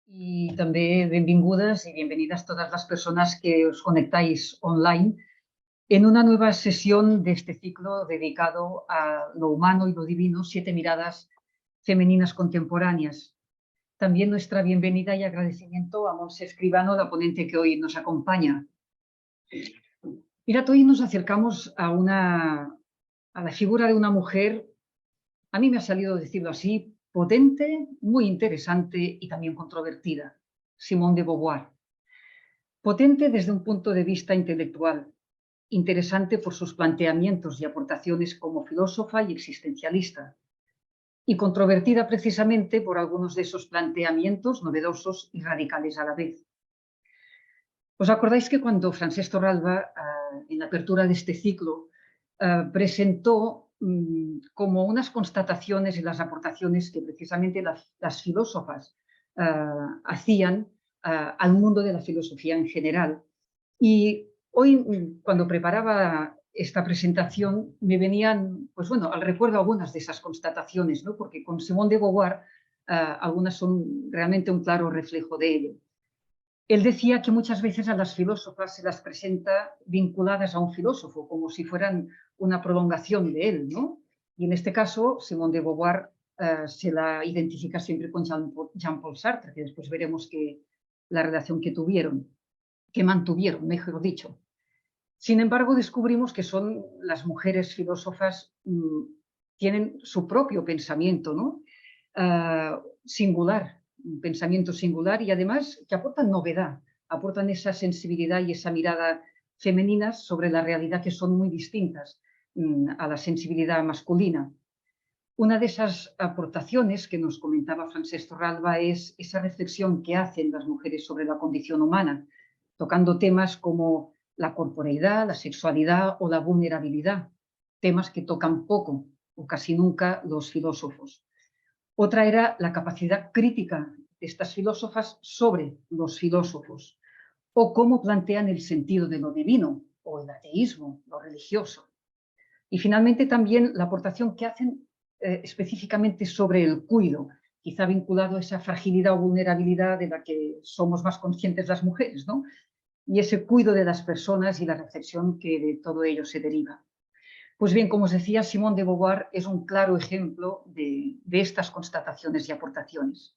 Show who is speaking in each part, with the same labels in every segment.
Speaker 1: Y también benvingudes y bienvenidas todas las personas que os conectáis online en una nueva sesión de este ciclo dedicado a lo humano y lo divino, 7 miradas femeninas contemporáneas. También nuestra bienvenida y agradecimiento a Montse Escribano, la ponente que hoy nos acompaña. Mirad, hoy nos acercamos a la figura de una mujer, a mí me ha salido decirlo así, potente, muy interesante y también controvertida, Simone de Beauvoir. Potente desde un punto de vista intelectual, interesante por sus planteamientos y aportaciones como filósofa y existencialista, y controvertida precisamente por algunos de esos planteamientos novedosos y radicales a la vez. ¿Os acordáis que cuando Francesc Torralba, en la apertura de este ciclo, presentó como unas constataciones y las aportaciones que precisamente las filósofas hacían al mundo de la filosofía en general? Y hoy, cuando preparaba esta presentación, me venían, pues bueno, al recuerdo algunas de esas constataciones, ¿no? Porque con Simone de Beauvoir algunas son realmente un claro reflejo de ello. Él decía que muchas veces a las filósofas se las presenta vinculadas a un filósofo, como si fueran una prolongación de él, ¿no? Y en este caso, Simone de Beauvoir se la identifica siempre con Jean-Paul Sartre, que después veremos la relación que mantuvieron, mejor dicho. Sin embargo, descubrimos que son las mujeres filósofas, tienen su propio pensamiento, ¿no? Singular, un pensamiento singular y además que aportan novedad, aportan esa sensibilidad y esa mirada femenina sobre la realidad que son muy distintas a la sensibilidad masculina. Una de esas aportaciones que nos comentaba Francesc Torralba es esa reflexión que hacen las mujeres sobre la condición humana, tocando temas como la corporeidad, la sexualidad o la vulnerabilidad, temas que tocan poco o casi nunca los filósofos. Otra era la capacidad crítica de estas filósofas sobre los filósofos, o cómo plantean el sentido de lo divino, o el ateísmo, lo religioso. Y finalmente también la aportación que hacen específicamente sobre el cuido, quizá vinculado a esa fragilidad o vulnerabilidad de la que somos más conscientes las mujeres, ¿no? Y ese cuido de las personas y la reflexión que de todo ello se deriva. Pues bien, como os decía, Simone de Beauvoir es un claro ejemplo de estas constataciones y aportaciones.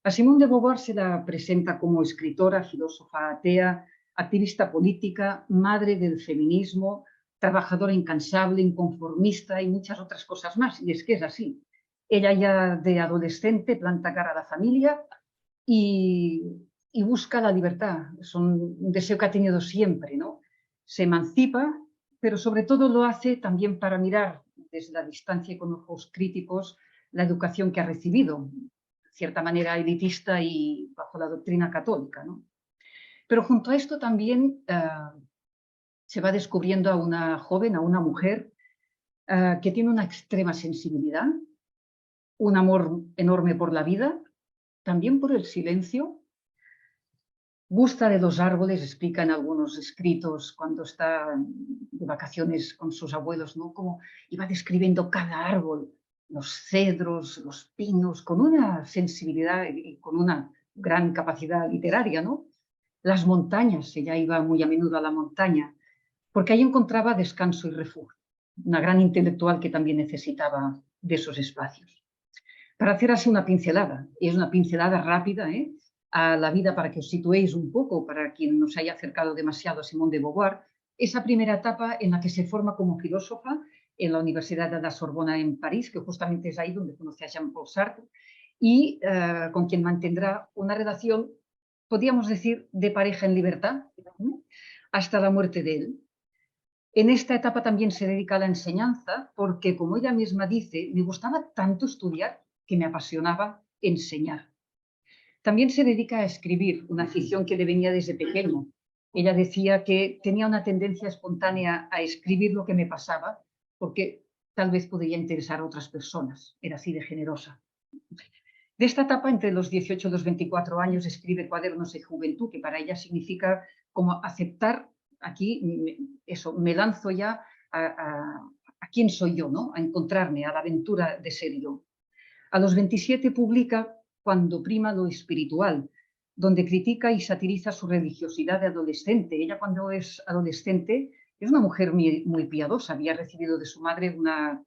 Speaker 1: A Simone de Beauvoir se la presenta como escritora, filósofa atea, activista política, madre del feminismo, trabajadora incansable, inconformista y muchas otras cosas más. Y es que es así. Ella ya de adolescente planta cara a la familia y busca la libertad. Es un deseo que ha tenido siempre, ¿no? Se emancipa, pero sobre todo lo hace también para mirar desde la distancia y con ojos críticos la educación que ha recibido, de cierta manera elitista y bajo la doctrina católica, ¿no? Pero junto a esto también se va descubriendo a una joven, a una mujer que tiene una extrema sensibilidad, un amor enorme por la vida, también por el silencio. Gusta de los árboles, explica en algunos escritos cuando está de vacaciones con sus abuelos, ¿no? Como iba describiendo cada árbol, los cedros, los pinos, con una sensibilidad y con una gran capacidad literaria, ¿no? Las montañas, ella iba muy a menudo a la montaña, porque ahí encontraba descanso y refugio. Una gran intelectual que también necesitaba de esos espacios. Para hacer así una pincelada, y es una pincelada rápida, a la vida para que os situéis un poco, para quien nos haya acercado demasiado a Simone de Beauvoir, esa primera etapa en la que se forma como filósofa en la Universidad de la Sorbona en París, que justamente es ahí donde conoce a Jean-Paul Sartre, y con quien mantendrá una relación, podríamos decir, de pareja en libertad, hasta la muerte de él. En esta etapa también se dedica a la enseñanza porque, como ella misma dice, me gustaba tanto estudiar que me apasionaba enseñar. También se dedica a escribir, una afición que le venía desde pequeño. Ella decía que tenía una tendencia espontánea a escribir lo que me pasaba porque tal vez podría interesar a otras personas. Era así de generosa. De esta etapa, entre los 18 y los 24 años, escribe Cuadernos de Juventud, que para ella significa como aceptar, aquí, eso, me lanzo ya a quién soy yo, ¿no? A encontrarme, a la aventura de ser yo. A los 27 publica cuando prima lo espiritual, donde critica y satiriza su religiosidad de adolescente. Ella, cuando es adolescente, es una mujer muy piadosa, había recibido de su madre una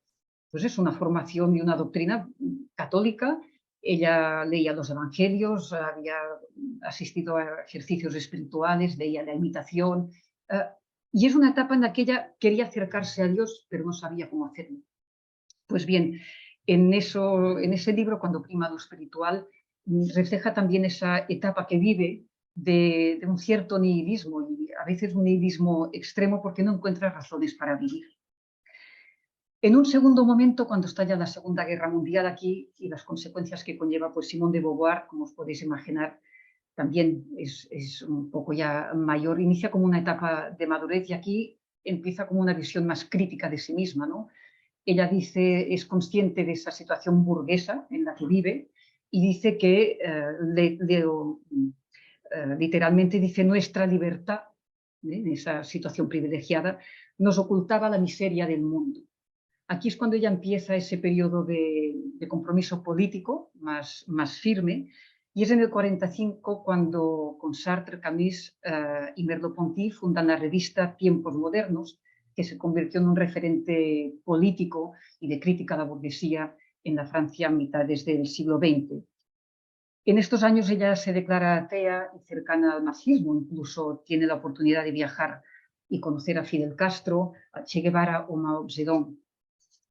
Speaker 1: formación y una doctrina católica. Ella leía los evangelios, había asistido a ejercicios espirituales, leía la imitación, y es una etapa en la que ella quería acercarse a Dios, pero no sabía cómo hacerlo. Pues bien, en ese libro, Cuando prima lo espiritual, refleja también esa etapa que vive de un cierto nihilismo, y a veces un nihilismo extremo porque no encuentra razones para vivir. En un segundo momento, cuando estalla la Segunda Guerra Mundial aquí y las consecuencias que conlleva, pues Simone de Beauvoir, como os podéis imaginar, también es un poco ya mayor, inicia como una etapa de madurez y aquí empieza como una visión más crítica de sí misma, ¿no? Ella dice, es consciente de esa situación burguesa en la que vive y dice que, literalmente dice, nuestra libertad, en esa situación privilegiada, nos ocultaba la miseria del mundo. Aquí es cuando ella empieza ese periodo de compromiso político más firme, y es en el 45 cuando con Sartre, Camus y Merleau-Ponty fundan la revista Tiempos Modernos, que se convirtió en un referente político y de crítica a la burguesía en la Francia a mitades del siglo XX. En estos años ella se declara atea y cercana al nazismo, incluso tiene la oportunidad de viajar y conocer a Fidel Castro, a Che Guevara o Mao Zedong.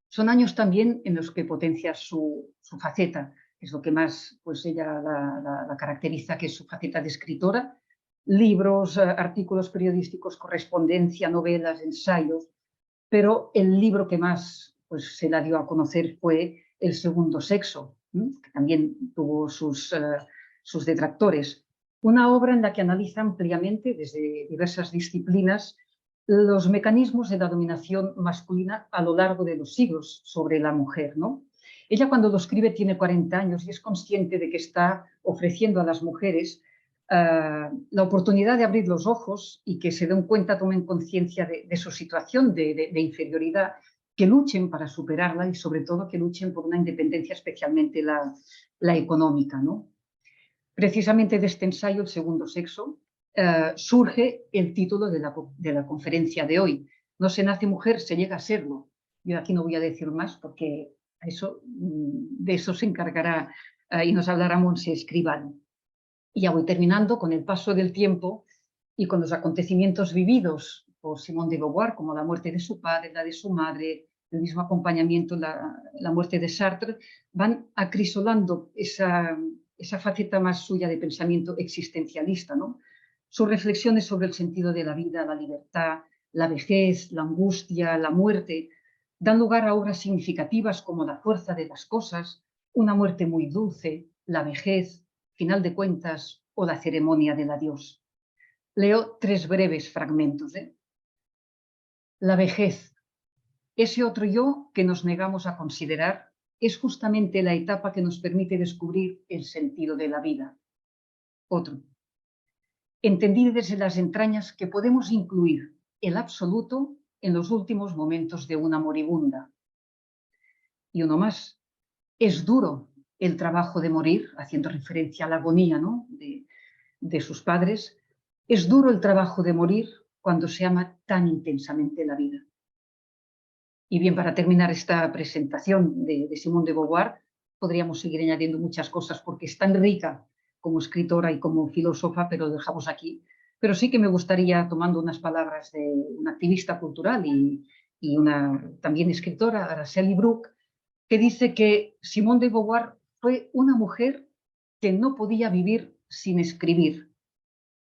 Speaker 1: Son años también en los que potencia su faceta, que es lo que más pues, ella la caracteriza, que es su faceta de escritora, libros, artículos periodísticos, correspondencia, novelas, ensayos, pero el libro que más pues, se la dio a conocer fue El segundo sexo, que también tuvo sus detractores. Una obra en la que analiza ampliamente, desde diversas disciplinas, los mecanismos de la dominación masculina a lo largo de los siglos sobre la mujer, ¿no? Ella, cuando lo escribe, tiene 40 años y es consciente de que está ofreciendo a las mujeres la oportunidad de abrir los ojos y que se den cuenta, tomen conciencia de su situación de inferioridad, que luchen para superarla y sobre todo que luchen por una independencia, especialmente la económica, ¿no? Precisamente de este ensayo, El segundo sexo, surge el título de la conferencia de hoy. No se nace mujer, se llega a serlo. Yo aquí no voy a decir más porque de eso se encargará y nos hablará Montse Escribano. Y ya voy terminando. Con el paso del tiempo y con los acontecimientos vividos por Simone de Beauvoir, como la muerte de su padre, la de su madre, el mismo acompañamiento, la muerte de Sartre, van acrisolando esa faceta más suya de pensamiento existencialista, ¿no? Sus reflexiones sobre el sentido de la vida, la libertad, la vejez, la angustia, la muerte, dan lugar a obras significativas como La fuerza de las cosas, Una muerte muy dulce, La vejez, Final de cuentas o La ceremonia del adiós. Leo 3 breves fragmentos. La vejez, ese otro yo que nos negamos a considerar, es justamente la etapa que nos permite descubrir el sentido de la vida. Otro. Entendí desde las entrañas que podemos incluir el absoluto en los últimos momentos de una moribunda. Y uno más. Es duro el trabajo de morir, haciendo referencia a la agonía, ¿no?, de sus padres. Es duro el trabajo de morir cuando se ama tan intensamente la vida. Y bien, para terminar esta presentación de Simone de Beauvoir, podríamos seguir añadiendo muchas cosas porque es tan rica como escritora y como filósofa, pero lo dejamos aquí. Pero sí que me gustaría, tomando unas palabras de una activista cultural y una también escritora, Araceli Bruck, que dice que Simone de Beauvoir fue una mujer que no podía vivir sin escribir,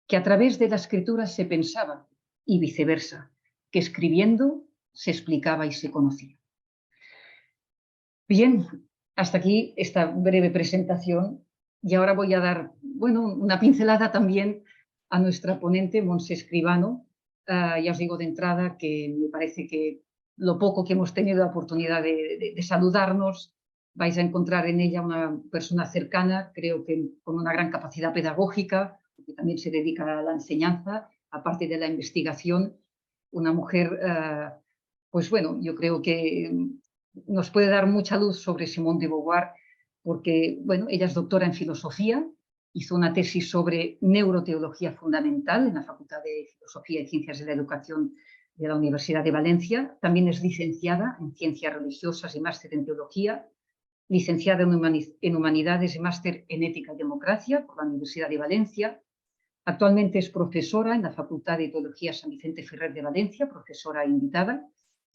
Speaker 1: que a través de la escritura se pensaba y viceversa, que escribiendo se explicaba y se conocía. Bien, hasta aquí esta breve presentación y ahora voy a dar, bueno, una pincelada también a nuestra ponente, Montse Escribano. Ya os digo de entrada que me parece que lo poco que hemos tenido la oportunidad de saludarnos, vais a encontrar en ella una persona cercana, creo que con una gran capacidad pedagógica, porque también se dedica a la enseñanza, aparte de la investigación, una mujer, pues bueno, yo creo que nos puede dar mucha luz sobre Simone de Beauvoir, porque, bueno, ella es doctora en filosofía, hizo una tesis sobre neuroteología fundamental en la Facultad de Filosofía y Ciencias de la Educación de la Universidad de Valencia. También es licenciada en Ciencias Religiosas y máster en Teología, licenciada en Humanidades y máster en Ética y Democracia por la Universidad de Valencia. Actualmente es profesora en la Facultad de Teología San Vicente Ferrer de Valencia, profesora invitada,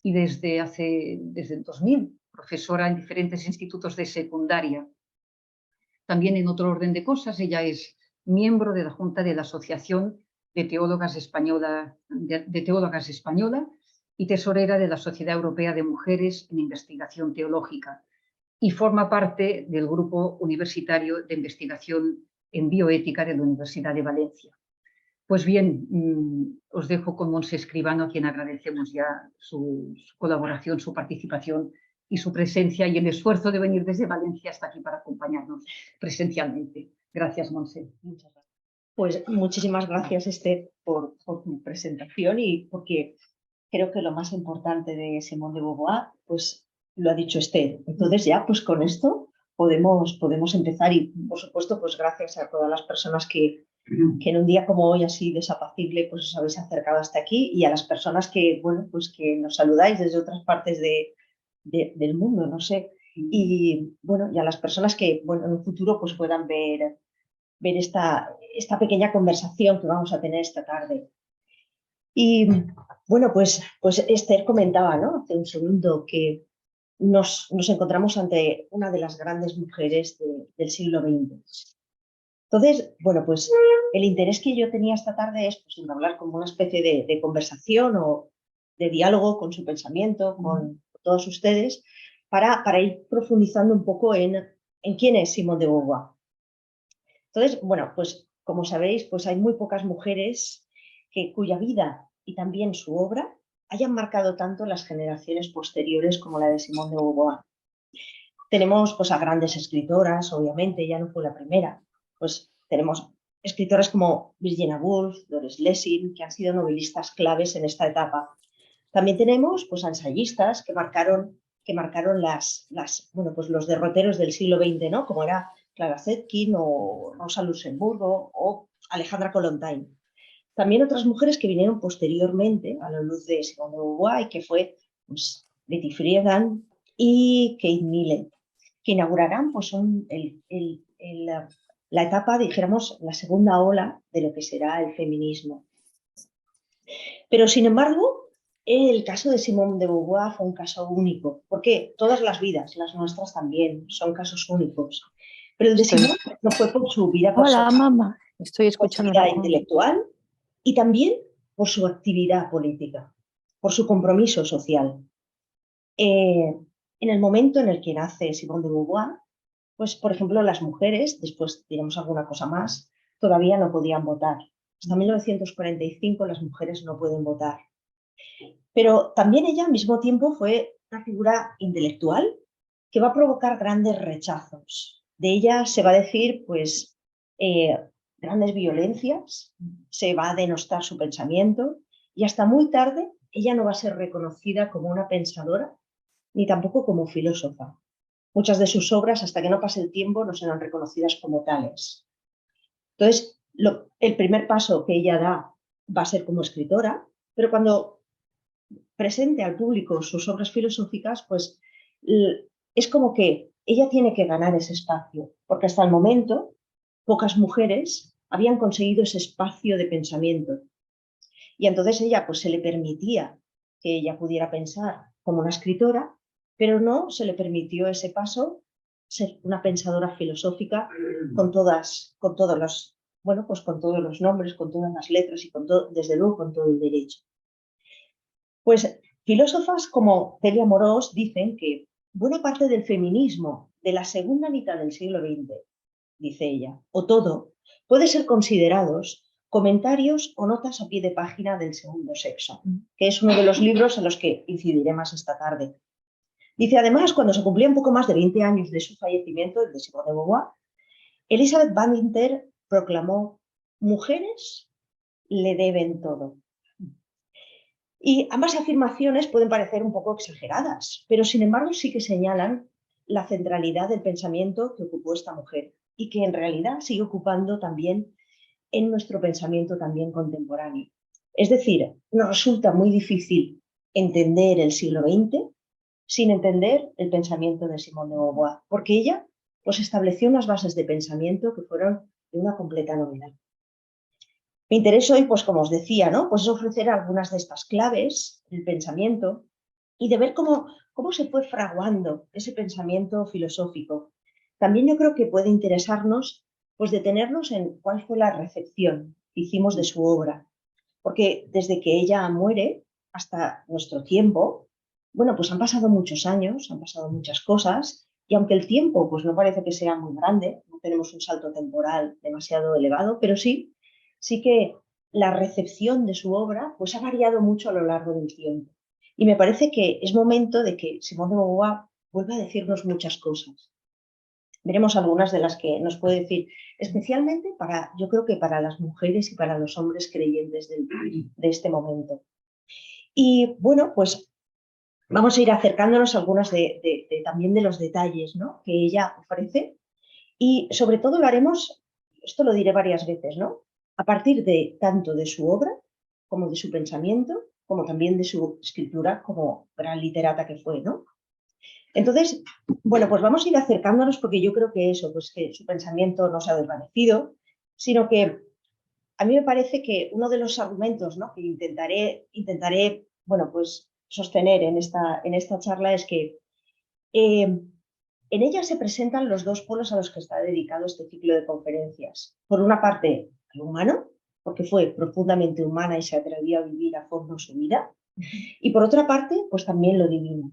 Speaker 1: y desde el 2000, profesora en diferentes institutos de secundaria. También, en otro orden de cosas, ella es miembro de la Junta de la Asociación de Teólogas Española y tesorera de la Sociedad Europea de Mujeres en Investigación Teológica, y forma parte del Grupo Universitario de Investigación en Bioética de la Universidad de Valencia. Pues bien, os dejo con Montse Escribano, a quien agradecemos ya su colaboración, su participación y su presencia y el esfuerzo de venir desde Valencia hasta aquí para acompañarnos presencialmente. Gracias, Montse.
Speaker 2: Muchas gracias. Pues muchísimas gracias, Esther, por tu presentación, y porque creo que lo más importante de Simone de Beauvoir, pues lo ha dicho Esther. Entonces ya, pues con esto podemos empezar, y por supuesto, pues gracias a todas las personas que en un día como hoy, así desapacible, pues os habéis acercado hasta aquí, y a las personas que, bueno, pues que nos saludáis desde otras partes del mundo, no sé. Y bueno, y a las personas que, bueno, en un futuro pues puedan ver esta pequeña conversación que vamos a tener esta tarde. Y bueno, pues Esther comentaba, ¿no?, hace un segundo, que nos encontramos ante una de las grandes mujeres del siglo XX. Entonces, bueno, pues el interés que yo tenía esta tarde es, pues, hablar como una especie de conversación o de diálogo con su pensamiento, con todos ustedes, para ir profundizando un poco en quién es Simone de Beauvoir. Entonces, bueno, pues como sabéis, pues hay muy pocas mujeres cuya vida y también su obra hayan marcado tanto las generaciones posteriores como la de Simone de Beauvoir. Tenemos, pues, a grandes escritoras, obviamente, ella no fue la primera. Pues tenemos escritoras como Virginia Woolf, Doris Lessing, que han sido novelistas claves en esta etapa. También tenemos, pues, a ensayistas que marcaron pues los derroteros del siglo XX, ¿no?, como era Clara Zetkin o Rosa Luxemburgo o Alejandra Kollontai. También otras mujeres que vinieron posteriormente a la luz de Simone de Beauvoir, que fue, pues, Betty Friedan y Kate Millett, que inaugurarán, pues, la etapa, dijéramos, la segunda ola de lo que será el feminismo. Pero, sin embargo, el caso de Simone de Beauvoir fue un caso único, porque todas las vidas, las nuestras también, son casos únicos. Pero el de Simone no fue por su vida personal.
Speaker 3: Hola, mamá. Estoy escuchando
Speaker 2: por su vida intelectual, y también por su actividad política, por su compromiso social. En el momento en el que nace Simone de Beauvoir, pues, por ejemplo, las mujeres, después diremos alguna cosa más, todavía no podían votar. Hasta 1945 las mujeres no pueden votar. Pero también ella al mismo tiempo fue una figura intelectual que va a provocar grandes rechazos. De ella se va a decir, pues, grandes violencias, se va a denostar su pensamiento, y hasta muy tarde ella no va a ser reconocida como una pensadora ni tampoco como filósofa. Muchas de sus obras, hasta que no pase el tiempo, no serán reconocidas como tales. Entonces, el primer paso que ella da va a ser como escritora, pero cuando presente al público sus obras filosóficas, pues es como que ella tiene que ganar ese espacio, porque hasta el momento pocas mujeres habían conseguido ese espacio de pensamiento. Y entonces ella, pues, se le permitía que ella pudiera pensar como una escritora, pero no se le permitió ese paso, ser una pensadora filosófica con todos los, bueno, pues con todos los nombres, con todas las letras y desde luego con todo el derecho. Pues filósofas como Celia Morós dicen que buena parte del feminismo de la segunda mitad del siglo XX, dice ella, o todo, puede ser considerados comentarios o notas a pie de página del segundo sexo, que es uno de los libros en los que incidiré más esta tarde. Dice, además, cuando se cumplían poco más de 20 años de su fallecimiento, el de Simone de Beauvoir, Elizabeth Badinter proclamó: mujeres le deben todo. Y ambas afirmaciones pueden parecer un poco exageradas, pero sin embargo sí que señalan la centralidad del pensamiento que ocupó esta mujer y que en realidad sigue ocupando también en nuestro pensamiento también contemporáneo. Es decir, nos resulta muy difícil entender el siglo XX sin entender el pensamiento de Simone de Beauvoir, porque ella pues estableció unas bases de pensamiento que fueron de una completa novedad. Mi interés hoy, pues como os decía, ¿no? Pues es ofrecer algunas de estas claves del pensamiento y de ver cómo se fue fraguando ese pensamiento filosófico. También yo creo que puede interesarnos pues detenernos en cuál fue la recepción que hicimos de su obra, porque desde que ella muere hasta nuestro tiempo, bueno, pues han pasado muchos años, han pasado muchas cosas, y aunque el tiempo pues no parece que sea muy grande, no tenemos un salto temporal demasiado elevado, pero sí que la recepción de su obra pues ha variado mucho a lo largo del tiempo. Y me parece que es momento de que Simone de Beauvoir vuelva a decirnos muchas cosas. Veremos algunas de las que nos puede decir, especialmente yo creo que para las mujeres y para los hombres creyentes de este momento. Y bueno, pues vamos a ir acercándonos a algunos también de los detalles, ¿no?, que ella ofrece. Y sobre todo lo haremos, esto lo diré varias veces, ¿no?, a partir de tanto de su obra como de su pensamiento, como también de su escritura como gran literata que fue, ¿no? Entonces, bueno, pues vamos a ir acercándonos porque yo creo que eso, pues que su pensamiento no se ha desvanecido, sino que a mí me parece que uno de los argumentos, ¿no?, que intentaré, bueno, pues sostener en esta charla es que en ella se presentan los dos polos a los que está dedicado este ciclo de conferencias. Por una parte, lo humano, porque fue profundamente humana y se atrevió a vivir a fondo su vida, y por otra parte, pues también lo divino,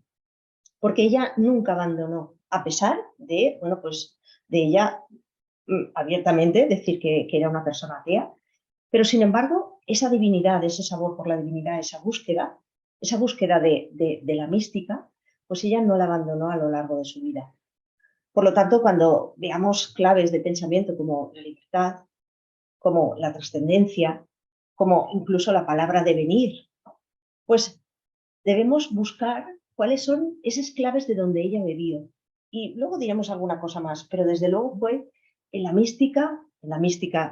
Speaker 2: porque ella nunca abandonó, a pesar de, bueno, pues de ella abiertamente decir que era una persona atea, pero sin embargo, esa divinidad, ese sabor por la divinidad, esa búsqueda de la mística, pues ella no la abandonó a lo largo de su vida. Por lo tanto, cuando veamos claves de pensamiento como la libertad, como la trascendencia, como incluso la palabra devenir, pues debemos buscar cuáles son esas claves de donde ella bebió. Y luego diremos alguna cosa más, pero desde luego fue en la mística,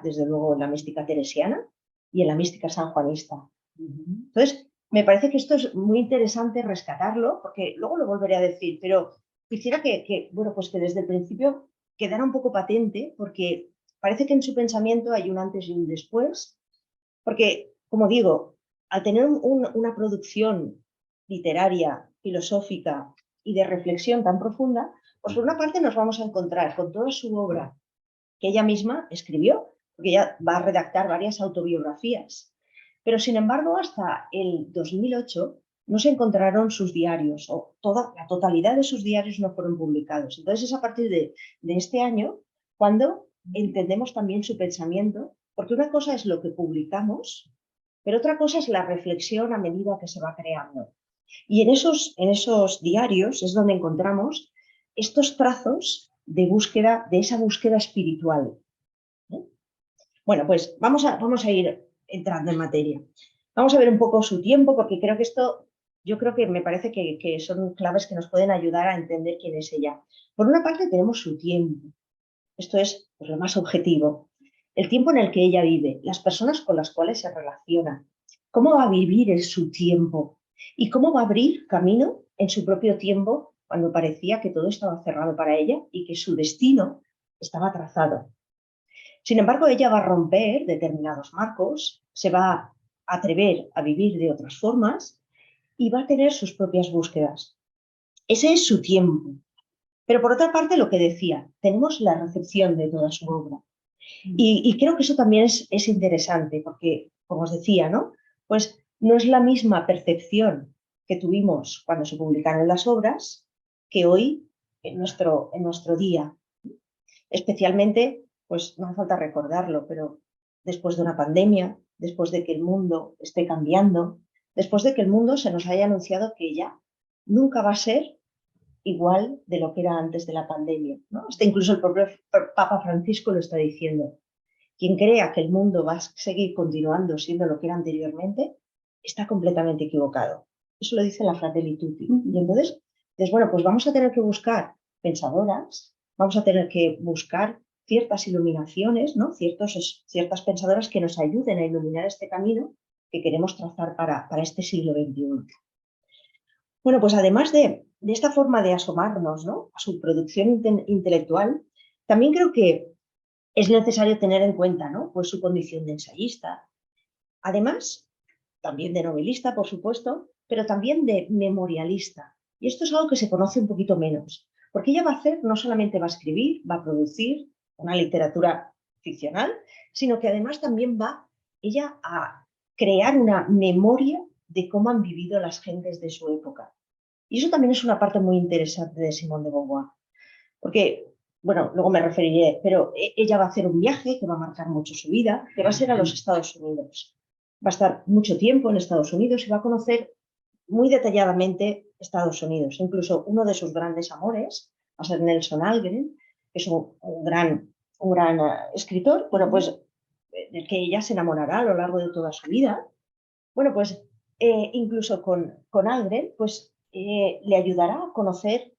Speaker 2: desde luego en la mística teresiana y en la mística sanjuanista. Entonces, me parece que esto es muy interesante rescatarlo, porque luego lo volveré a decir, pero quisiera bueno, pues que desde el principio quedara un poco patente, porque parece que en su pensamiento hay un antes y un después, porque, como digo, al tener una producción literaria, filosófica y de reflexión tan profunda, pues por una parte nos vamos a encontrar con toda su obra que ella misma escribió, porque ella va a redactar varias autobiografías. Pero, sin embargo, hasta el 2008 no se encontraron sus diarios, o la totalidad de sus diarios no fueron publicados. Entonces es a partir de este año cuando entendemos también su pensamiento, porque una cosa es lo que publicamos, pero otra cosa es la reflexión a medida que se va creando. Y en esos diarios es donde encontramos estos trazos de esa búsqueda espiritual. Bueno, pues vamos a ir entrando en materia. Vamos a ver un poco su tiempo, porque creo que yo creo que me parece que son claves que nos pueden ayudar a entender quién es ella. Por una parte tenemos su tiempo. Esto es pues, lo más objetivo. El tiempo en el que ella vive, las personas con las cuales se relaciona, cómo va a vivir en su tiempo y cómo va a abrir camino en su propio tiempo cuando parecía que todo estaba cerrado para ella y que su destino estaba trazado. Sin embargo, ella va a romper determinados marcos, se va a atrever a vivir de otras formas y va a tener sus propias búsquedas. Ese es su tiempo. Pero por otra parte, lo que decía, tenemos la recepción de toda su obra. Y creo que eso también es interesante, porque, como os decía, ¿no?, pues no es la misma percepción que tuvimos cuando se publicaron las obras que hoy en nuestro día. Especialmente, pues no hace falta recordarlo, pero después de una pandemia, después de que el mundo esté cambiando, después de que el mundo se nos haya anunciado que ya nunca va a ser igual de lo que era antes de la pandemia, ¿no? Incluso el propio Papa Francisco lo está diciendo. Quien crea que el mundo va a seguir continuando siendo lo que era anteriormente, está completamente equivocado. Eso lo dice la Fratelli Tutti. Y entonces, bueno, pues vamos a tener que buscar pensadoras, vamos a tener que buscar ciertas iluminaciones, ¿no? Ciertas pensadoras que nos ayuden a iluminar este camino que queremos trazar para este siglo XXI. Bueno, pues además de esta forma de asomarnos, ¿no?, a su producción intelectual, también creo que es necesario tener en cuenta, ¿no?, pues su condición de ensayista, además también de novelista, por supuesto, pero también de memorialista. Y esto es algo que se conoce un poquito menos, porque ella va a hacer, no solamente va a escribir, va a producir una literatura ficcional, sino que además también va ella a crear una memoria de cómo han vivido las gentes de su época. Y eso también es una parte muy interesante de Simone de Beauvoir, porque, bueno, luego me referiré, pero ella va a hacer un viaje que va a marcar mucho su vida, que va a ser a los Estados Unidos. Va a estar mucho tiempo en Estados Unidos y va a conocer muy detalladamente Estados Unidos. Incluso uno de sus grandes amores va a ser Nelson Algren, que es un gran escritor, bueno, pues del que ella se enamorará a lo largo de toda su vida. Bueno, pues incluso con Algren, pues le ayudará a conocer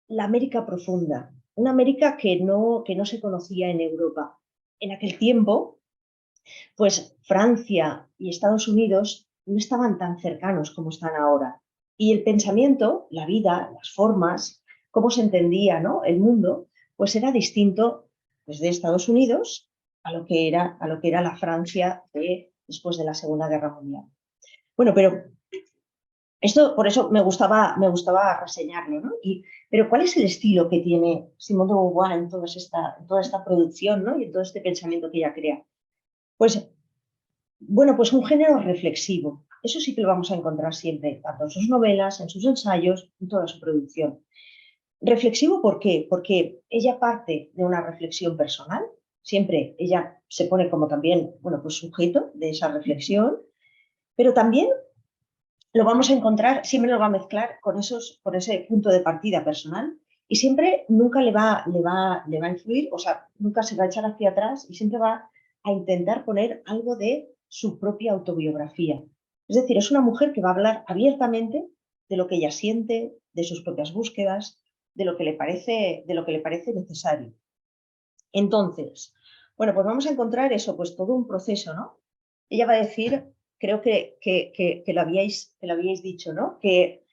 Speaker 2: la América profunda, una América que no se conocía en Europa. En aquel tiempo, pues Francia y Estados Unidos no estaban tan cercanos como están ahora. Y el pensamiento, la vida, las formas, cómo se entendía, ¿no?, el mundo, pues era distinto, pues, de Estados Unidos a lo que era la Francia después de la Segunda Guerra Mundial. Bueno, pero esto, por eso me gustaba reseñarlo, ¿no? Pero ¿cuál es el estilo que tiene Simone de Beauvoir en toda esta producción, ¿no?, y en todo este pensamiento que ella crea? Pues, bueno, pues un género reflexivo. Eso sí que lo vamos a encontrar siempre, tanto en sus novelas, en sus ensayos, en toda su producción. Reflexivo, ¿por qué? Porque ella parte de una reflexión personal, siempre ella se pone como también, bueno, pues sujeto de esa reflexión, pero también lo vamos a encontrar, siempre lo va a mezclar con ese punto de partida personal y siempre nunca le va a influir, o sea, nunca se va a echar hacia atrás y siempre va a intentar poner algo de su propia autobiografía. Es decir, es una mujer que va a hablar abiertamente de lo que ella siente, de sus propias búsquedas, de lo que le parece necesario. Entonces, bueno, pues vamos a encontrar eso, pues todo un proceso, ¿no? Ella va a decir, creo que lo habíais dicho, ¿no?, que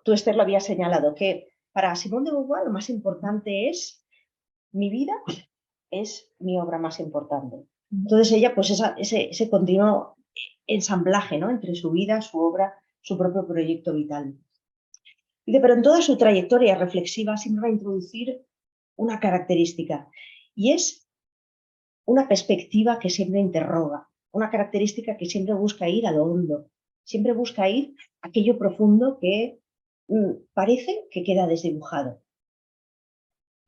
Speaker 2: tú, Esther, lo habías señalado, que para Simone de Beauvoir lo más importante es mi vida, es mi obra más importante. Entonces ella, pues ese continuo ensamblaje, ¿no?, entre su vida, su obra, su propio proyecto vital. Pero en toda su trayectoria reflexiva siempre va a introducir una característica, y es una perspectiva que siempre interroga, una característica que siempre busca ir a lo hondo, siempre busca ir a aquello profundo que parece que queda desdibujado.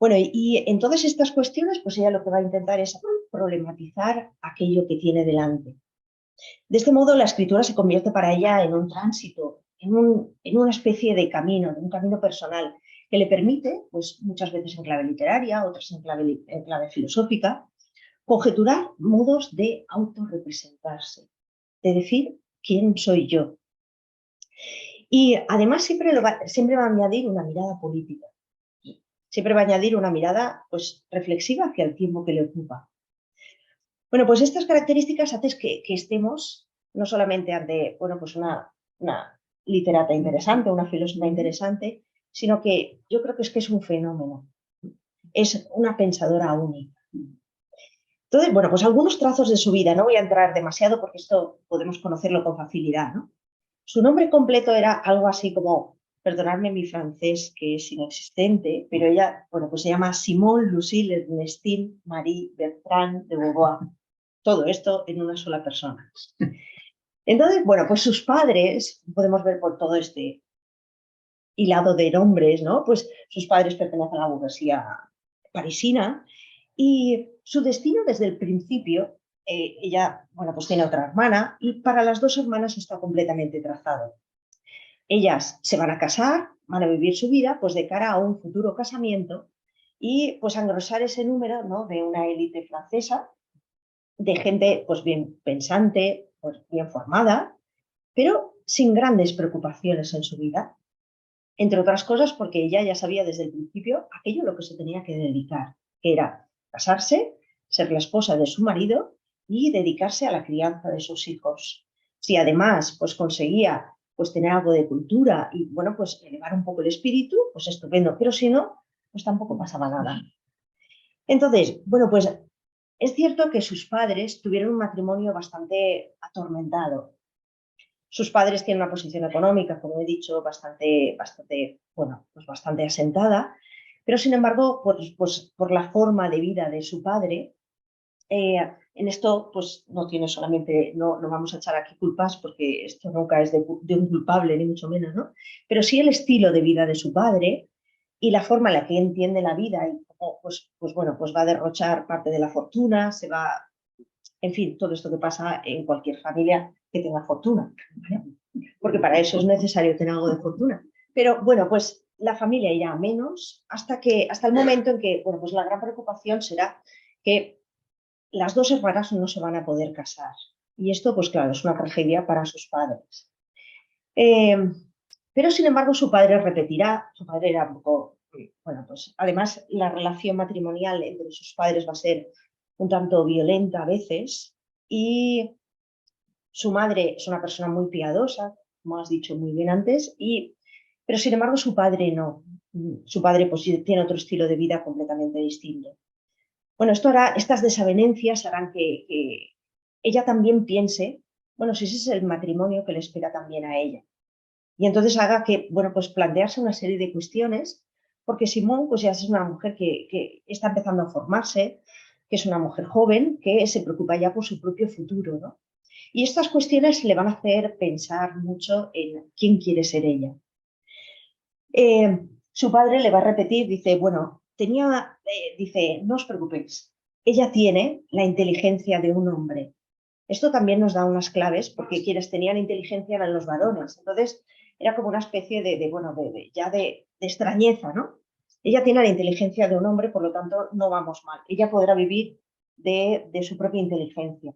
Speaker 2: Bueno, y en todas estas cuestiones, pues ella lo que va a intentar es problematizar aquello que tiene delante. De este modo, la escritura se convierte para ella en un tránsito, en una especie de camino, un camino personal, que le permite, pues muchas veces en clave literaria, otras en clave filosófica, conjeturar modos de autorrepresentarse, de decir quién soy yo. Y además siempre va a añadir una mirada política, siempre va a añadir una mirada, pues, reflexiva hacia el tiempo que le ocupa. Bueno, pues estas características hacen que estemos no solamente ante, bueno, pues una literata interesante, una filósofa interesante, sino que yo creo que es un fenómeno, es una pensadora única. Entonces, bueno, pues algunos trazos de su vida, no voy a entrar demasiado porque esto podemos conocerlo con facilidad, ¿no? Su nombre completo era algo así como, perdonadme mi francés que es inexistente, pero ella, bueno, pues se llama Simone Lucille Ernestine Marie Bertrand de Beauvoir. Todo esto en una sola persona. Entonces, bueno, pues sus padres, podemos ver por todo este hilado de nombres, ¿no? Pues sus padres pertenecen a la burguesía parisina y su destino desde el principio, ella, bueno, pues tiene otra hermana y para las dos hermanas está completamente trazado. Ellas se van a casar, van a vivir su vida, pues de cara a un futuro casamiento y pues a engrosar ese número, ¿no?, de una élite francesa, de gente pues bien pensante, pues bien formada, pero sin grandes preocupaciones en su vida. Entre otras cosas porque ella ya sabía desde el principio aquello a lo que se tenía que dedicar, que era casarse, ser la esposa de su marido y dedicarse a la crianza de sus hijos. Si además pues conseguía pues tener algo de cultura y bueno, pues elevar un poco el espíritu, pues estupendo, pero si no, pues tampoco pasaba nada. Entonces, bueno, pues es cierto que sus padres tuvieron un matrimonio bastante atormentado. Sus padres tienen una posición económica, como he dicho, bueno, pues bastante asentada, pero sin embargo, pues por la forma de vida de su padre, en esto pues no tiene solamente, no vamos a echar aquí culpas porque esto nunca es de un culpable, ni mucho menos, ¿no? Pero sí el estilo de vida de su padre y la forma en la que entiende la vida y cómo, pues bueno, pues va a derrochar parte de la fortuna, se va, en fin, todo esto que pasa en cualquier familia que tenga fortuna, ¿vale? Porque para eso es necesario tener algo de fortuna. Pero bueno, pues la familia irá a menos hasta el momento en que, bueno, pues la gran preocupación será que las dos hermanas no se van a poder casar. Y esto, pues claro, es una tragedia para sus padres. Eh, pero sin embargo, su padre repetirá, su padre era un poco, bueno, pues además la relación matrimonial entre sus padres va a ser un tanto violenta a veces y su madre es una persona muy piadosa, como has dicho muy bien antes, pero sin embargo su padre no. Su padre pues tiene otro estilo de vida completamente distinto. Bueno, estas desavenencias harán que ella también piense, bueno, si ese es el matrimonio que le espera también a ella. Y entonces haga que, bueno, pues plantearse una serie de cuestiones, porque Simón pues ya es una mujer que está empezando a formarse, que es una mujer joven, que se preocupa ya por su propio futuro, ¿no? Y estas cuestiones le van a hacer pensar mucho en quién quiere ser ella. Su padre le va a repetir, dice, bueno, dice, no os preocupéis, ella tiene la inteligencia de un hombre. Esto también nos da unas claves, porque quienes tenían inteligencia eran los varones. Entonces, era como una especie de extrañeza, ¿no? Ella tiene la inteligencia de un hombre, por lo tanto, no vamos mal. Ella podrá vivir de su propia inteligencia.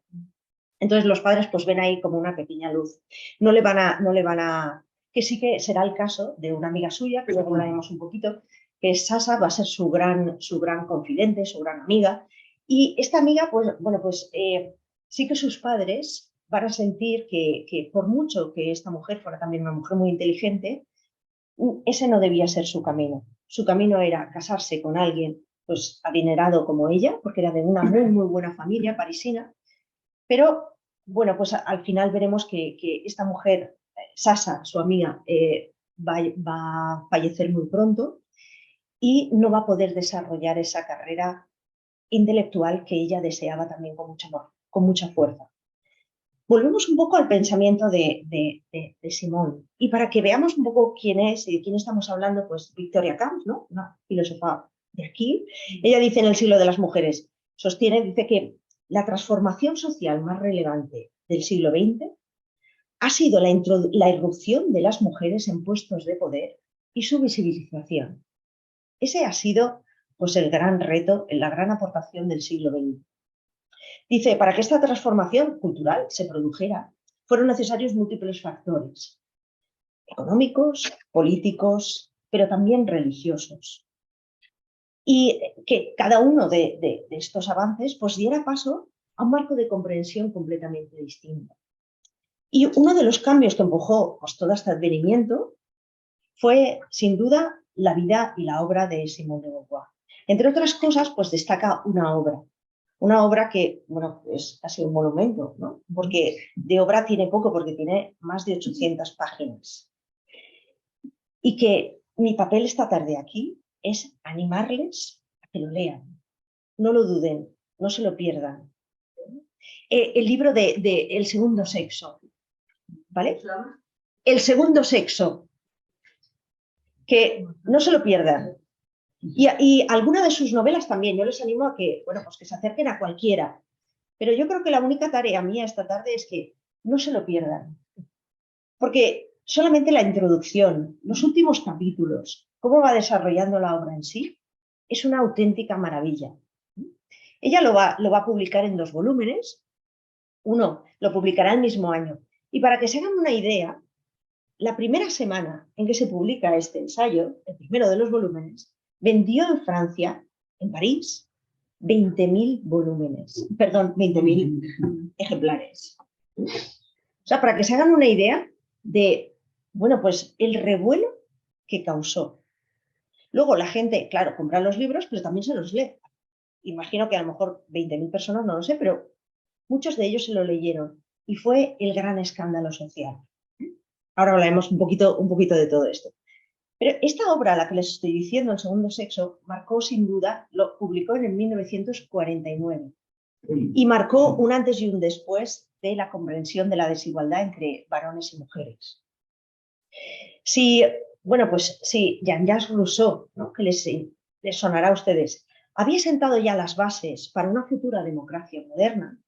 Speaker 2: Entonces los padres pues ven ahí como una pequeña luz. No le van a, que sí que será el caso de una amiga suya, que luego hablaremos un poquito, que es Sasa, va a ser su gran confidente, su gran amiga. Y esta amiga, pues bueno, pues sí que sus padres van a sentir que por mucho que esta mujer fuera también una mujer muy inteligente, ese no debía ser su camino. Su camino era casarse con alguien pues adinerado como ella, porque era de una muy, muy buena familia parisina, pero bueno, pues al final veremos que esta mujer, Sasa, su amiga, va a fallecer muy pronto y no va a poder desarrollar esa carrera intelectual que ella deseaba también con mucha fuerza. Volvemos un poco al pensamiento de Simón. Y para que veamos un poco quién es y de quién estamos hablando, pues Victoria Camps, ¿no? Una filósofa de aquí, ella dice en el siglo de las mujeres, dice que la transformación social más relevante del siglo XX ha sido la irrupción de las mujeres en puestos de poder y su visibilización. Ese ha sido pues, el gran reto, la gran aportación del siglo XX. Dice, para que esta transformación cultural se produjera, fueron necesarios múltiples factores, económicos, políticos, pero también religiosos. Y que cada uno de estos avances pues, diera paso a un marco de comprensión completamente distinto. Y uno de los cambios que empujó pues, todo este advenimiento fue, sin duda, la vida y la obra de Simone de Beauvoir. Entre otras cosas, pues destaca una obra que, bueno, es casi un monumento, ¿no? Porque de obra tiene poco, porque tiene más de 800 páginas. Y que mi papel esta tarde aquí es animarles a que lo lean. No lo duden, no se lo pierdan. El libro de El segundo sexo, ¿vale? El segundo sexo, que no se lo pierdan. Y alguna de sus novelas también, yo les animo a que, bueno, pues que se acerquen a cualquiera. Pero yo creo que la única tarea mía esta tarde es que no se lo pierdan. Porque solamente la introducción, los últimos capítulos, cómo va desarrollando la obra en sí, es una auténtica maravilla. Ella lo va a publicar en 2 volúmenes. Uno lo publicará el mismo año. Y para que se hagan una idea, la primera semana en que se publica este ensayo, el primero de los volúmenes, vendió en Francia, en París, 20.000 volúmenes, perdón, 20.000 ejemplares. O sea, para que se hagan una idea de, bueno, pues el revuelo que causó. Luego la gente, claro, compra los libros, pero también se los lee. Imagino que a lo mejor 20.000 personas, no lo sé, pero muchos de ellos se lo leyeron y fue el gran escándalo social. Ahora hablaremos un poquito de todo esto. Pero esta obra, a la que les estoy diciendo, El segundo sexo, marcó sin duda, lo publicó en el 1949 y marcó un antes y un después de la comprensión de la desigualdad entre varones y mujeres. Si, bueno, pues si Jean-Jacques Rousseau, ¿no?, que les sonará a ustedes, había sentado ya las bases para una futura democracia moderna,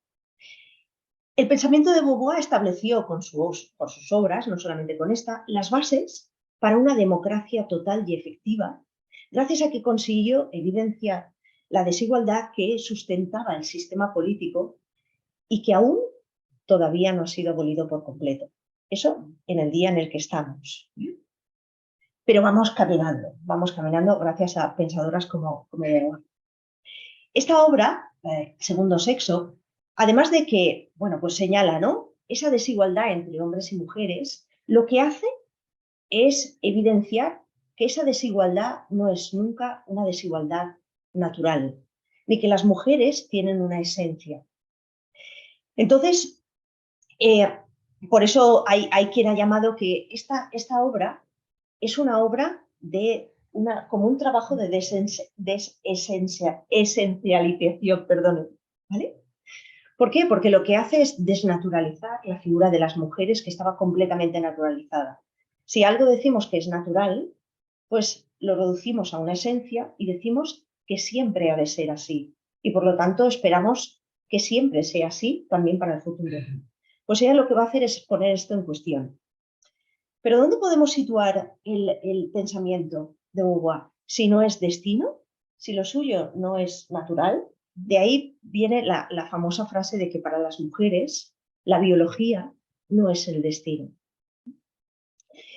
Speaker 2: el pensamiento de Beauvoir estableció con sus obras, no solamente con esta, las bases para una democracia total y efectiva, gracias a que consiguió evidenciar la desigualdad que sustentaba el sistema político y que aún todavía no ha sido abolido por completo. Eso en el día en el que estamos. Pero vamos caminando gracias a pensadoras como Beauvoir. Esta obra, Segundo sexo, además de que, bueno, pues señala, ¿no?, esa desigualdad entre hombres y mujeres, lo que hace es evidenciar que esa desigualdad no es nunca una desigualdad natural, ni que las mujeres tienen una esencia. Entonces, por eso hay quien ha llamado que esta obra es una obra como un trabajo de esencialización, ¿vale? ¿Por qué? Porque lo que hace es desnaturalizar la figura de las mujeres, que estaba completamente naturalizada. Si algo decimos que es natural, pues lo reducimos a una esencia y decimos que siempre ha de ser así. Y por lo tanto esperamos que siempre sea así también para el futuro. Pues ella lo que va a hacer es poner esto en cuestión. Pero ¿dónde podemos situar el pensamiento de Beauvoir? Si no es destino, si lo suyo no es natural, de ahí viene la famosa frase de que para las mujeres la biología no es el destino.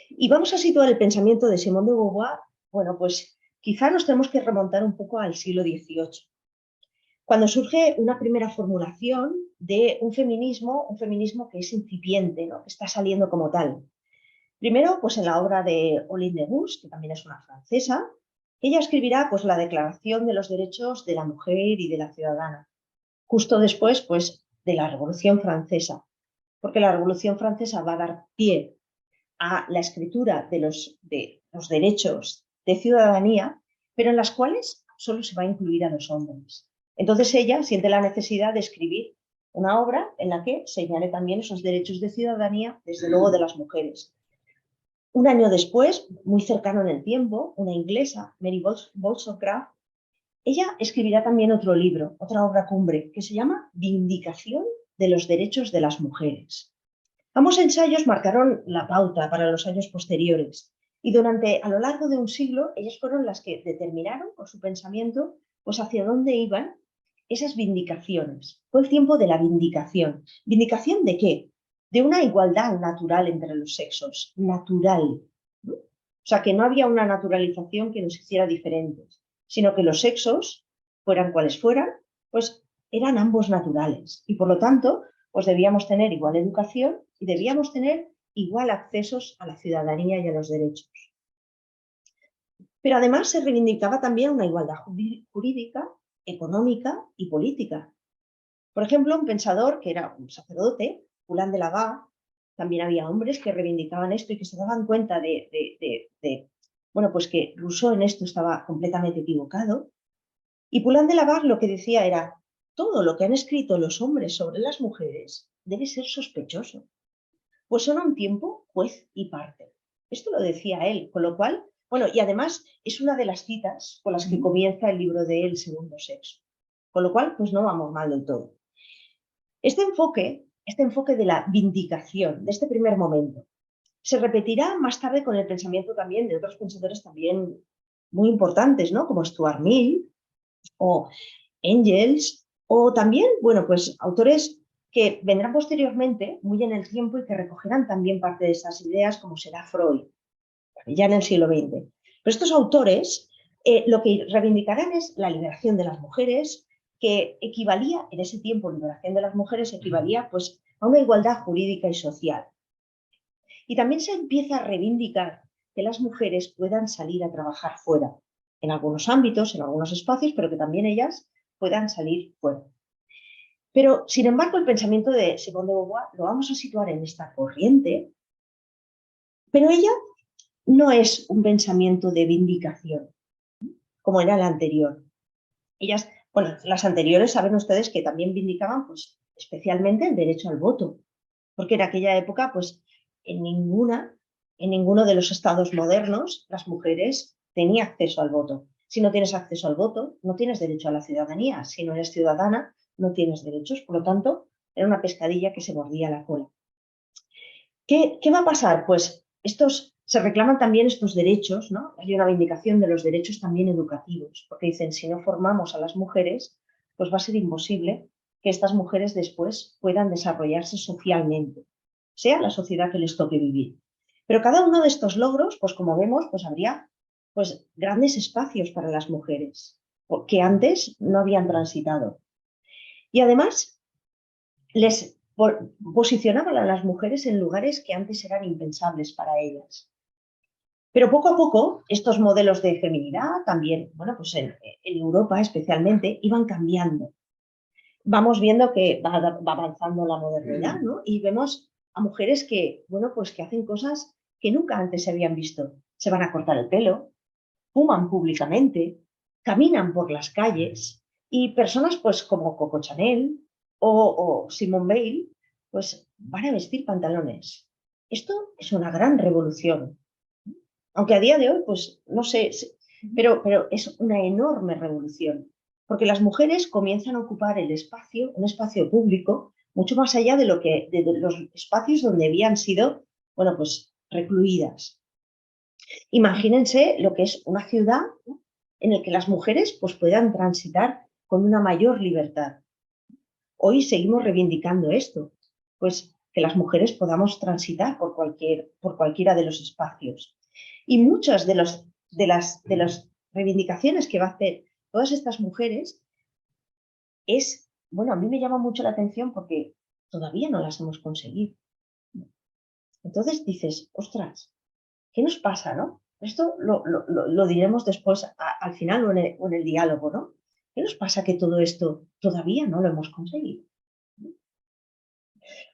Speaker 2: Y vamos a situar el pensamiento de Simone de Beauvoir, bueno, pues quizá nos tenemos que remontar un poco al siglo XVIII, cuando surge una primera formulación de un feminismo que es incipiente, ¿no?, que está saliendo como tal. Primero, pues en la obra de Olympe de Gouges, que también es una francesa, ella escribirá pues la Declaración de los Derechos de la Mujer y de la Ciudadana, justo después pues de la Revolución Francesa, porque la Revolución Francesa va a dar pie a la escritura de los derechos de ciudadanía, pero en las cuales solo se va a incluir a los hombres. Entonces ella siente la necesidad de escribir una obra en la que señale también esos derechos de ciudadanía, desde luego de las mujeres. Un año después, muy cercano en el tiempo, una inglesa, Mary Wollstonecraft, ella escribirá también otro libro, otra obra cumbre, que se llama Vindicación de los Derechos de las Mujeres. Ambos ensayos marcaron la pauta para los años posteriores y a lo largo de un siglo, ellas fueron las que determinaron con su pensamiento pues hacia dónde iban esas vindicaciones. Fue el tiempo de la vindicación. ¿Vindicación de qué? De una igualdad natural entre los sexos, natural, ¿no? O sea, que no había una naturalización que nos hiciera diferentes, sino que los sexos, fueran cuales fueran, pues eran ambos naturales y por lo tanto, pues debíamos tener igual educación y debíamos tener igual accesos a la ciudadanía y a los derechos. Pero además se reivindicaba también una igualdad jurídica, económica y política. Por ejemplo, un pensador que era un sacerdote, Poulain de Labarre, también había hombres que reivindicaban esto y que se daban cuenta bueno, pues que Rousseau en esto estaba completamente equivocado. Y Poulain de Labarre lo que decía era: todo lo que han escrito los hombres sobre las mujeres debe ser sospechoso, pues son a un tiempo juez y parte. Esto lo decía él, con lo cual, bueno, y además es una de las citas con las que comienza el libro de El segundo sexo, con lo cual, pues no vamos mal del todo. Este enfoque de la vindicación, de este primer momento, se repetirá más tarde con el pensamiento también de otros pensadores también muy importantes, ¿no?, como Stuart Mill o Engels, o también, bueno, pues autores que vendrán posteriormente, muy en el tiempo, y que recogerán también parte de esas ideas, como será Freud, ya en el siglo XX. Pero estos autores lo que reivindicarán es la liberación de las mujeres, que equivalía, en ese tiempo, liberación de las mujeres equivalía pues, a una igualdad jurídica y social. Y también se empieza a reivindicar que las mujeres puedan salir a trabajar fuera, en algunos ámbitos, en algunos espacios, pero que también ellas puedan salir fuera. Pero, sin embargo, el pensamiento de Simone de Beauvoir lo vamos a situar en esta corriente, pero ella no es un pensamiento de vindicación, como era la anterior. Ellas, bueno, las anteriores saben ustedes que también vindicaban, pues, especialmente el derecho al voto, porque en aquella época, pues, en ninguno de los estados modernos las mujeres tenían acceso al voto. Si no tienes acceso al voto, no tienes derecho a la ciudadanía. Si no eres ciudadana, no tienes derechos. Por lo tanto, era una pescadilla que se mordía la cola. ¿Qué va a pasar? Pues se reclaman también estos derechos, ¿no? Hay una vindicación de los derechos también educativos, porque dicen, si no formamos a las mujeres, pues va a ser imposible que estas mujeres después puedan desarrollarse socialmente, sea la sociedad que les toque vivir. Pero cada uno de estos logros, pues como vemos, pues habría pues, grandes espacios para las mujeres, que antes no habían transitado. Y además, les posicionaban a las mujeres en lugares que antes eran impensables para ellas. Pero poco a poco, estos modelos de feminidad, también, bueno, pues en Europa especialmente, iban cambiando. Vamos viendo que va avanzando la modernidad, ¿no? Y vemos a mujeres que, bueno, pues que hacen cosas que nunca antes se habían visto. Se van a cortar el pelo, fuman públicamente, caminan por las calles, y personas pues como Coco Chanel o Simone Weil pues van a vestir pantalones. Esto es una gran revolución. Aunque a día de hoy, pues no sé, pero es una enorme revolución, porque las mujeres comienzan a ocupar el espacio, un espacio público, mucho más allá de los espacios donde habían sido, bueno, pues recluidas. Imagínense lo que es una ciudad, ¿no?, en la que las mujeres pues, puedan transitar con una mayor libertad. Hoy seguimos reivindicando esto, pues que las mujeres podamos transitar por cualquiera de los espacios. Y muchas de las reivindicaciones que va a hacer todas estas mujeres bueno, a mí me llama mucho la atención porque todavía no las hemos conseguido. Entonces dices, ostras, ¿qué nos pasa, no? Esto lo diremos después al final o en el diálogo, ¿no? ¿Qué nos pasa que todo esto todavía no lo hemos conseguido?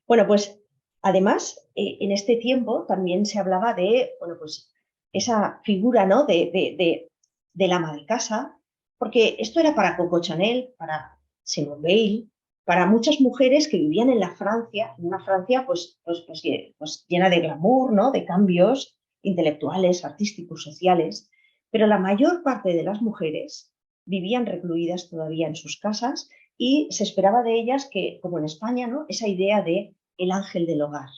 Speaker 2: Bueno, pues además, en este tiempo también se hablaba de, bueno, pues esa figura, ¿no?, del ama de casa, porque esto era para Coco Chanel, para Simone Weil, para muchas mujeres que vivían en una Francia pues llena de glamour, ¿no?, de cambios intelectuales, artísticos, sociales, pero la mayor parte de las mujeres vivían recluidas todavía en sus casas y se esperaba de ellas que, como en España, ¿no?, esa idea de el ángel del hogar.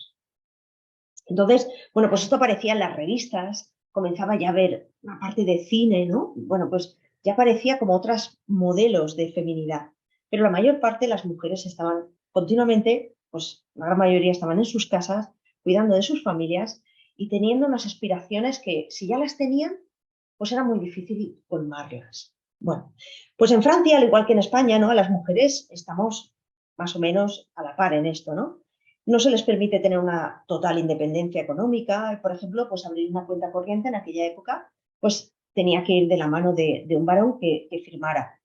Speaker 2: Entonces, bueno, pues esto aparecía en las revistas, comenzaba ya a ver una parte de cine, ¿no? Bueno, pues ya aparecía como otros modelos de feminidad, pero la mayor parte de las mujeres estaban continuamente, pues la gran mayoría estaban en sus casas, cuidando de sus familias y teniendo unas aspiraciones que, si ya las tenían, pues era muy difícil colmarlas. Bueno, pues en Francia, al igual que en España, ¿no?, a las mujeres estamos más o menos a la par en esto, ¿no? No se les permite tener una total independencia económica. Por ejemplo, pues abrir una cuenta corriente en aquella época, pues tenía que ir de la mano de un varón que firmara.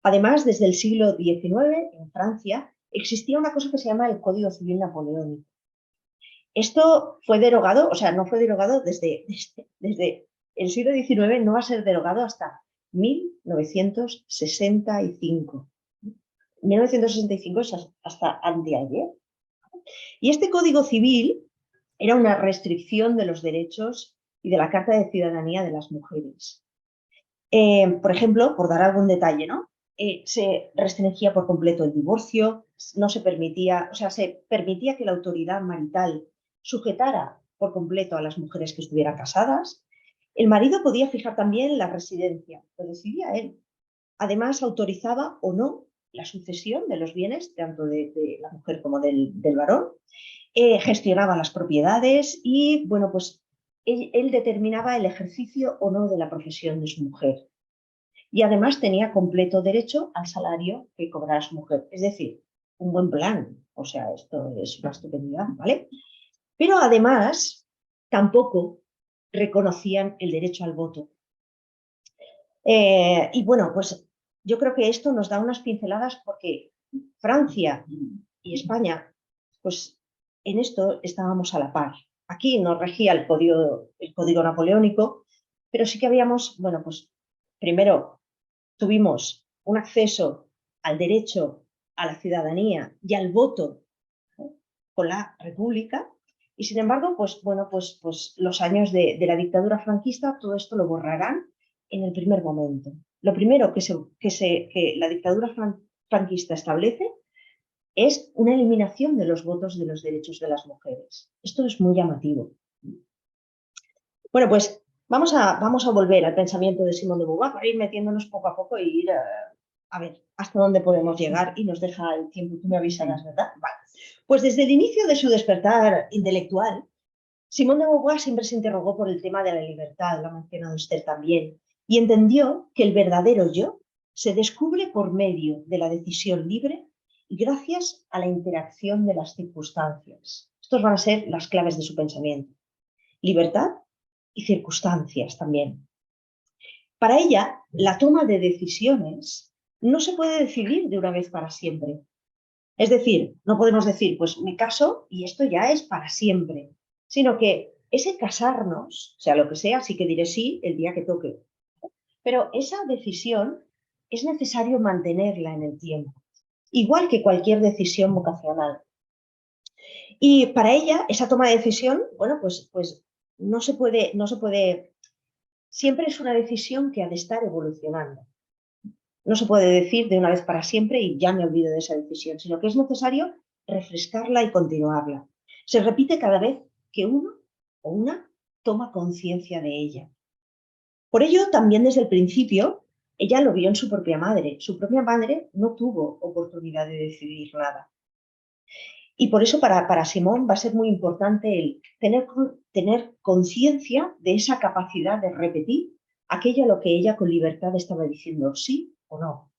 Speaker 2: Además, desde el siglo XIX, en Francia, existía una cosa que se llama el Código Civil Napoleónico. Esto fue derogado, o sea, no fue derogado desde el siglo XIX, no va a ser derogado hasta 1965. 1965 es hasta anteayer. Y este Código Civil era una restricción de los derechos y de la Carta de Ciudadanía de las mujeres. Por ejemplo, por dar algún detalle, ¿no?, se restringía por completo el divorcio, no se permitía, o sea, se permitía que la autoridad marital sujetara por completo a las mujeres que estuvieran casadas. El marido podía fijar también la residencia, lo decidía él. Además, autorizaba o no la sucesión de los bienes, tanto de la mujer como del varón, gestionaba las propiedades y, bueno, pues él determinaba el ejercicio o no de la profesión de su mujer. Y además tenía completo derecho al salario que cobrara su mujer. Es decir, un buen plan. O sea, esto es una estupendidad, ¿vale? Pero además tampoco reconocían el derecho al voto. Y bueno, pues yo creo que esto nos da unas pinceladas porque Francia y España, pues en esto estábamos a la par. Aquí nos regía el código napoleónico, pero sí que habíamos, bueno, pues primero tuvimos un acceso al derecho a la ciudadanía y al voto, ¿eh?, con la República, y sin embargo, pues bueno, pues los años de la dictadura franquista, todo esto lo borrarán en el primer momento. Lo primero que la dictadura franquista establece es una eliminación de los votos de los derechos de las mujeres. Esto es muy llamativo. Bueno, pues vamos a volver al pensamiento de Simone de Beauvoir para ir metiéndonos poco a poco y ir a ver hasta dónde podemos llegar, y nos deja el tiempo. Tú me avisarás, ¿verdad? Vale. Pues desde el inicio de su despertar intelectual, Simone de Beauvoir siempre se interrogó por el tema de la libertad, lo ha mencionado usted también, y entendió que el verdadero yo se descubre por medio de la decisión libre y gracias a la interacción de las circunstancias. Estos van a ser las claves de su pensamiento. Libertad y circunstancias también. Para ella, la toma de decisiones no se puede decidir de una vez para siempre. Es decir, no podemos decir, pues me caso y esto ya es para siempre, sino que ese casarnos, sea lo que sea, sí que diré sí el día que toque. Pero esa decisión es necesario mantenerla en el tiempo, igual que cualquier decisión vocacional. Y para ella, esa toma de decisión, bueno, pues no se puede, siempre es una decisión que ha de estar evolucionando. No se puede decir de una vez para siempre y ya me olvido de esa decisión, sino que es necesario refrescarla y continuarla. Se repite cada vez que uno o una toma conciencia de ella. Por ello, también desde el principio, ella lo vio en su propia madre. Su propia madre no tuvo oportunidad de decidir nada. Y por eso para Simone va a ser muy importante el tener conciencia de esa capacidad de repetir aquello a lo que ella con libertad estaba diciendo sí o no.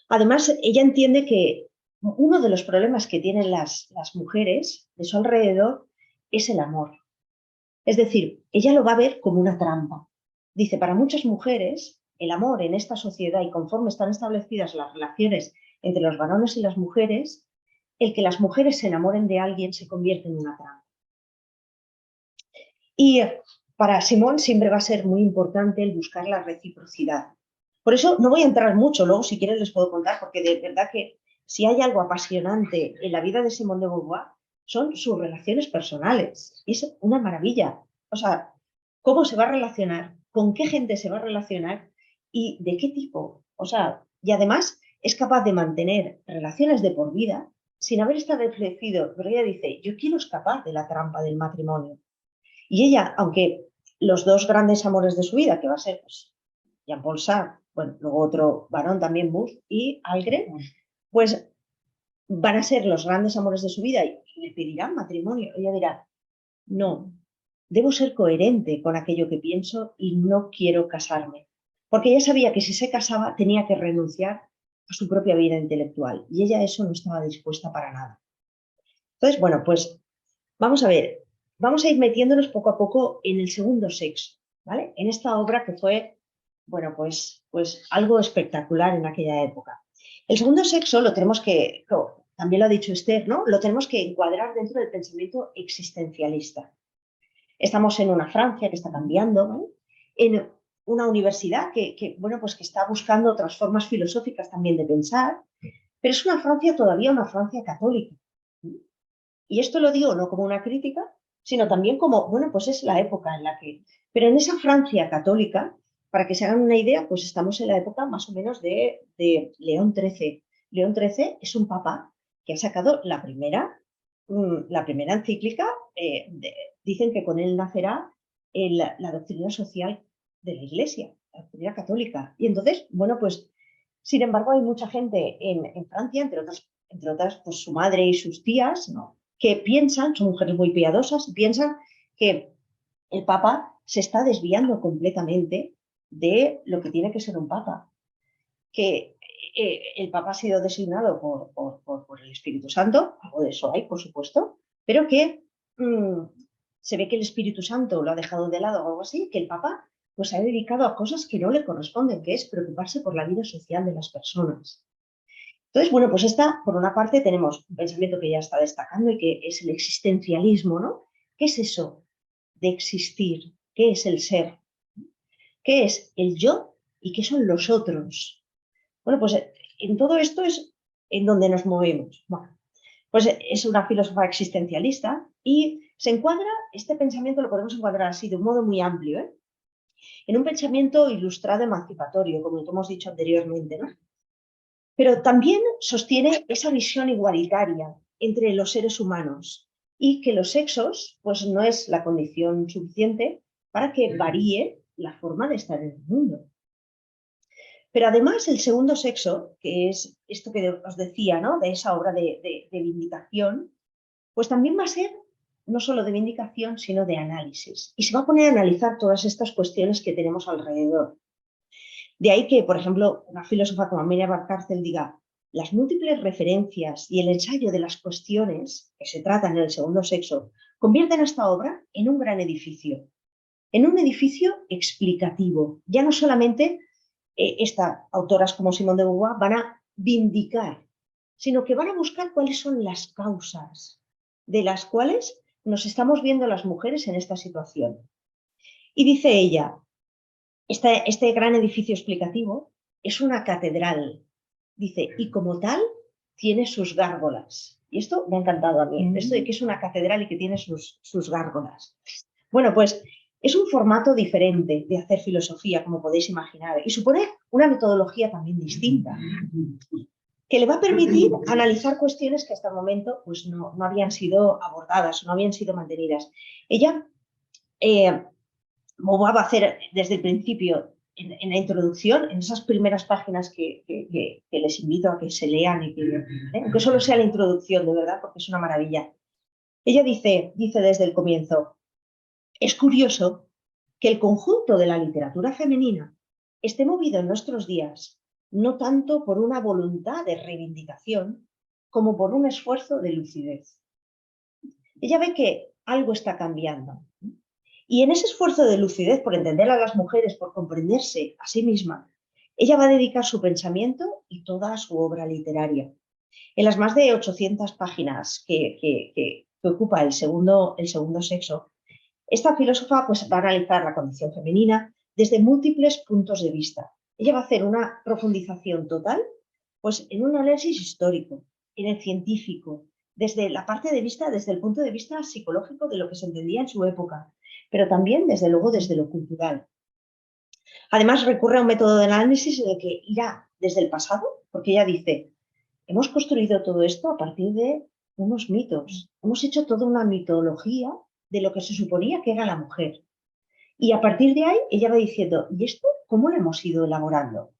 Speaker 2: Además, ella entiende que uno de los problemas que tienen las mujeres de su alrededor es el amor. Es decir, ella lo va a ver como una trampa. Dice, para muchas mujeres, el amor en esta sociedad y conforme están establecidas las relaciones entre los varones y las mujeres, el que las mujeres se enamoren de alguien se convierte en una trampa. Y para Simone siempre va a ser muy importante el buscar la reciprocidad. Por eso no voy a entrar mucho, luego si quieren les puedo contar, porque de verdad que si hay algo apasionante en la vida de Simone de Beauvoir son sus relaciones personales. Es una maravilla. O sea, cómo se va a relacionar, con qué gente se va a relacionar y de qué tipo. O sea, y además es capaz de mantener relaciones de por vida sin haber establecido, pero ella dice, yo quiero escapar de la trampa del matrimonio. Y ella, aunque los dos grandes amores de su vida, que va a ser pues, Jean-Paul Sartre, bueno, luego otro varón también, Bush, y Algren, pues van a ser los grandes amores de su vida y le pedirán matrimonio. Ella dirá, no, debo ser coherente con aquello que pienso y no quiero casarme. Porque ella sabía que si se casaba tenía que renunciar a su propia vida intelectual y ella a eso no estaba dispuesta para nada. Entonces, bueno, pues vamos a ver, vamos a ir metiéndonos poco a poco en el segundo sexo, ¿vale? En esta obra que fue, bueno, pues algo espectacular en aquella época. El segundo sexo lo tenemos que, también lo ha dicho Esther, ¿no? Lo tenemos que encuadrar dentro del pensamiento existencialista. Estamos en una Francia que está cambiando, ¿vale? En una universidad bueno, pues que está buscando otras formas filosóficas también de pensar, pero es una Francia todavía una Francia católica. Y esto lo digo no como una crítica, sino también como, bueno, pues es la época en la que... Pero en esa Francia católica, para que se hagan una idea, pues estamos en la época más o menos de León XIII. León XIII es un papa que ha sacado la primera encíclica. Dicen que con él nacerá la doctrina social de la Iglesia, la doctrina católica. Y entonces, bueno, pues Sin embargo, hay mucha gente en Francia, entre otras pues, su madre y sus tías, ¿no? Que piensan, son mujeres muy piadosas, y piensan que el Papa se está desviando completamente de lo que tiene que ser un Papa. Que el Papa ha sido designado por el Espíritu Santo, algo de eso hay, por supuesto, pero que se ve que el Espíritu Santo lo ha dejado de lado o algo así, que el Papa pues se ha dedicado a cosas que no le corresponden, que es preocuparse por la vida social de las personas. Entonces, bueno, pues esta, por una parte, tenemos un pensamiento que ya está destacando y que es el existencialismo, ¿no? ¿Qué es eso de existir? ¿Qué es el ser? ¿Qué es el yo y qué son los otros? Bueno, pues en todo esto es en donde nos movemos. Bueno, pues es una filósofa existencialista y se encuadra, este pensamiento lo podemos encuadrar así de un modo muy amplio, ¿eh? En un pensamiento ilustrado emancipatorio, como lo hemos dicho anteriormente, ¿no? Pero también sostiene esa visión igualitaria entre los seres humanos y que los sexos, pues no es la condición suficiente para que varíe la forma de estar en el mundo. Pero además el segundo sexo, que es esto que os decía, ¿no? De esa obra de vindicación, pues también va a ser no solo de vindicación, sino de análisis. Y se va a poner a analizar todas estas cuestiones que tenemos alrededor. De ahí que, por ejemplo, una filósofa como Amelia Valcárcel diga, las múltiples referencias y el ensayo de las cuestiones que se tratan en el segundo sexo convierten esta obra en un gran edificio, en un edificio explicativo. Ya no solamente estas autoras como Simone de Beauvoir van a vindicar, sino que van a buscar cuáles son las causas de las cuales nos estamos viendo las mujeres en esta situación. Y dice ella, este gran edificio explicativo es una catedral, dice, y como tal tiene sus gárgolas. Y esto me ha encantado a mí, esto de que es una catedral y que tiene sus gárgolas. Bueno, pues es un formato diferente de hacer filosofía, como podéis imaginar, y supone una metodología también distinta, que le va a permitir analizar cuestiones que hasta el momento pues, no habían sido abordadas, no habían sido mantenidas. Ella va a hacer desde el principio, en la introducción, en esas primeras páginas que les invito a que se lean, y aunque solo sea la introducción, de verdad, porque es una maravilla. Ella dice desde el comienzo, es curioso que el conjunto de la literatura femenina esté movido en nuestros días no tanto por una voluntad de reivindicación como por un esfuerzo de lucidez. Ella ve que algo está cambiando. Y en ese esfuerzo de lucidez por entender a las mujeres, por comprenderse a sí misma, ella va a dedicar su pensamiento y toda su obra literaria. En las más de 800 páginas que ocupa el segundo sexo, esta filósofa pues, va a analizar la condición femenina desde múltiples puntos de vista. Ella va a hacer una profundización total pues, en un análisis histórico, en el científico, desde el punto de vista psicológico de lo que se entendía en su época, pero también, desde luego, desde lo cultural. Además, recurre a un método de análisis en el que irá desde el pasado, porque ella dice, hemos construido todo esto a partir de unos mitos, hemos hecho toda una mitología de lo que se suponía que era la mujer. Y a partir de ahí, ella va diciendo, ¿y esto cómo lo hemos ido elaborando?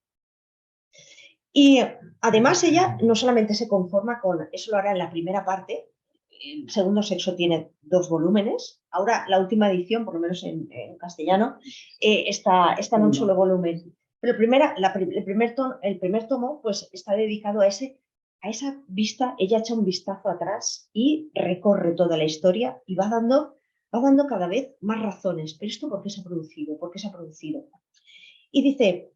Speaker 2: Y además ella no solamente se conforma con, eso lo hará en la primera parte, el segundo sexo tiene 2 volúmenes, ahora la última edición, por lo menos en castellano, está en un solo volumen. Pero el primer tomo pues, está dedicado a esa vista, ella echa un vistazo atrás y recorre toda la historia y va dando cada vez más razones. ¿Pero esto por qué se ha producido? ¿Por qué se ha producido? Y dice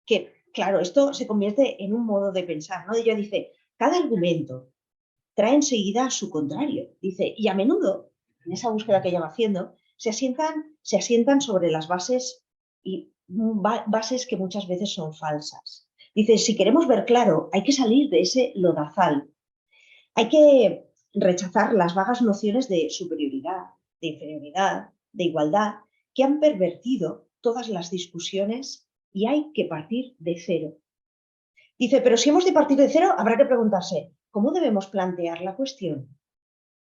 Speaker 2: que, claro, esto se convierte en un modo de pensar, ¿no? Ella dice, cada argumento trae enseguida a su contrario. Dice, y a menudo, en esa búsqueda que ella va haciendo, se asientan sobre las bases que muchas veces son falsas. Dice, si queremos ver claro, hay que salir de ese lodazal. Hay que rechazar las vagas nociones de superioridad, de inferioridad, de igualdad, que han pervertido todas las discusiones y hay que partir de cero. Dice, pero si hemos de partir de cero, habrá que preguntarse, ¿cómo debemos plantear la cuestión?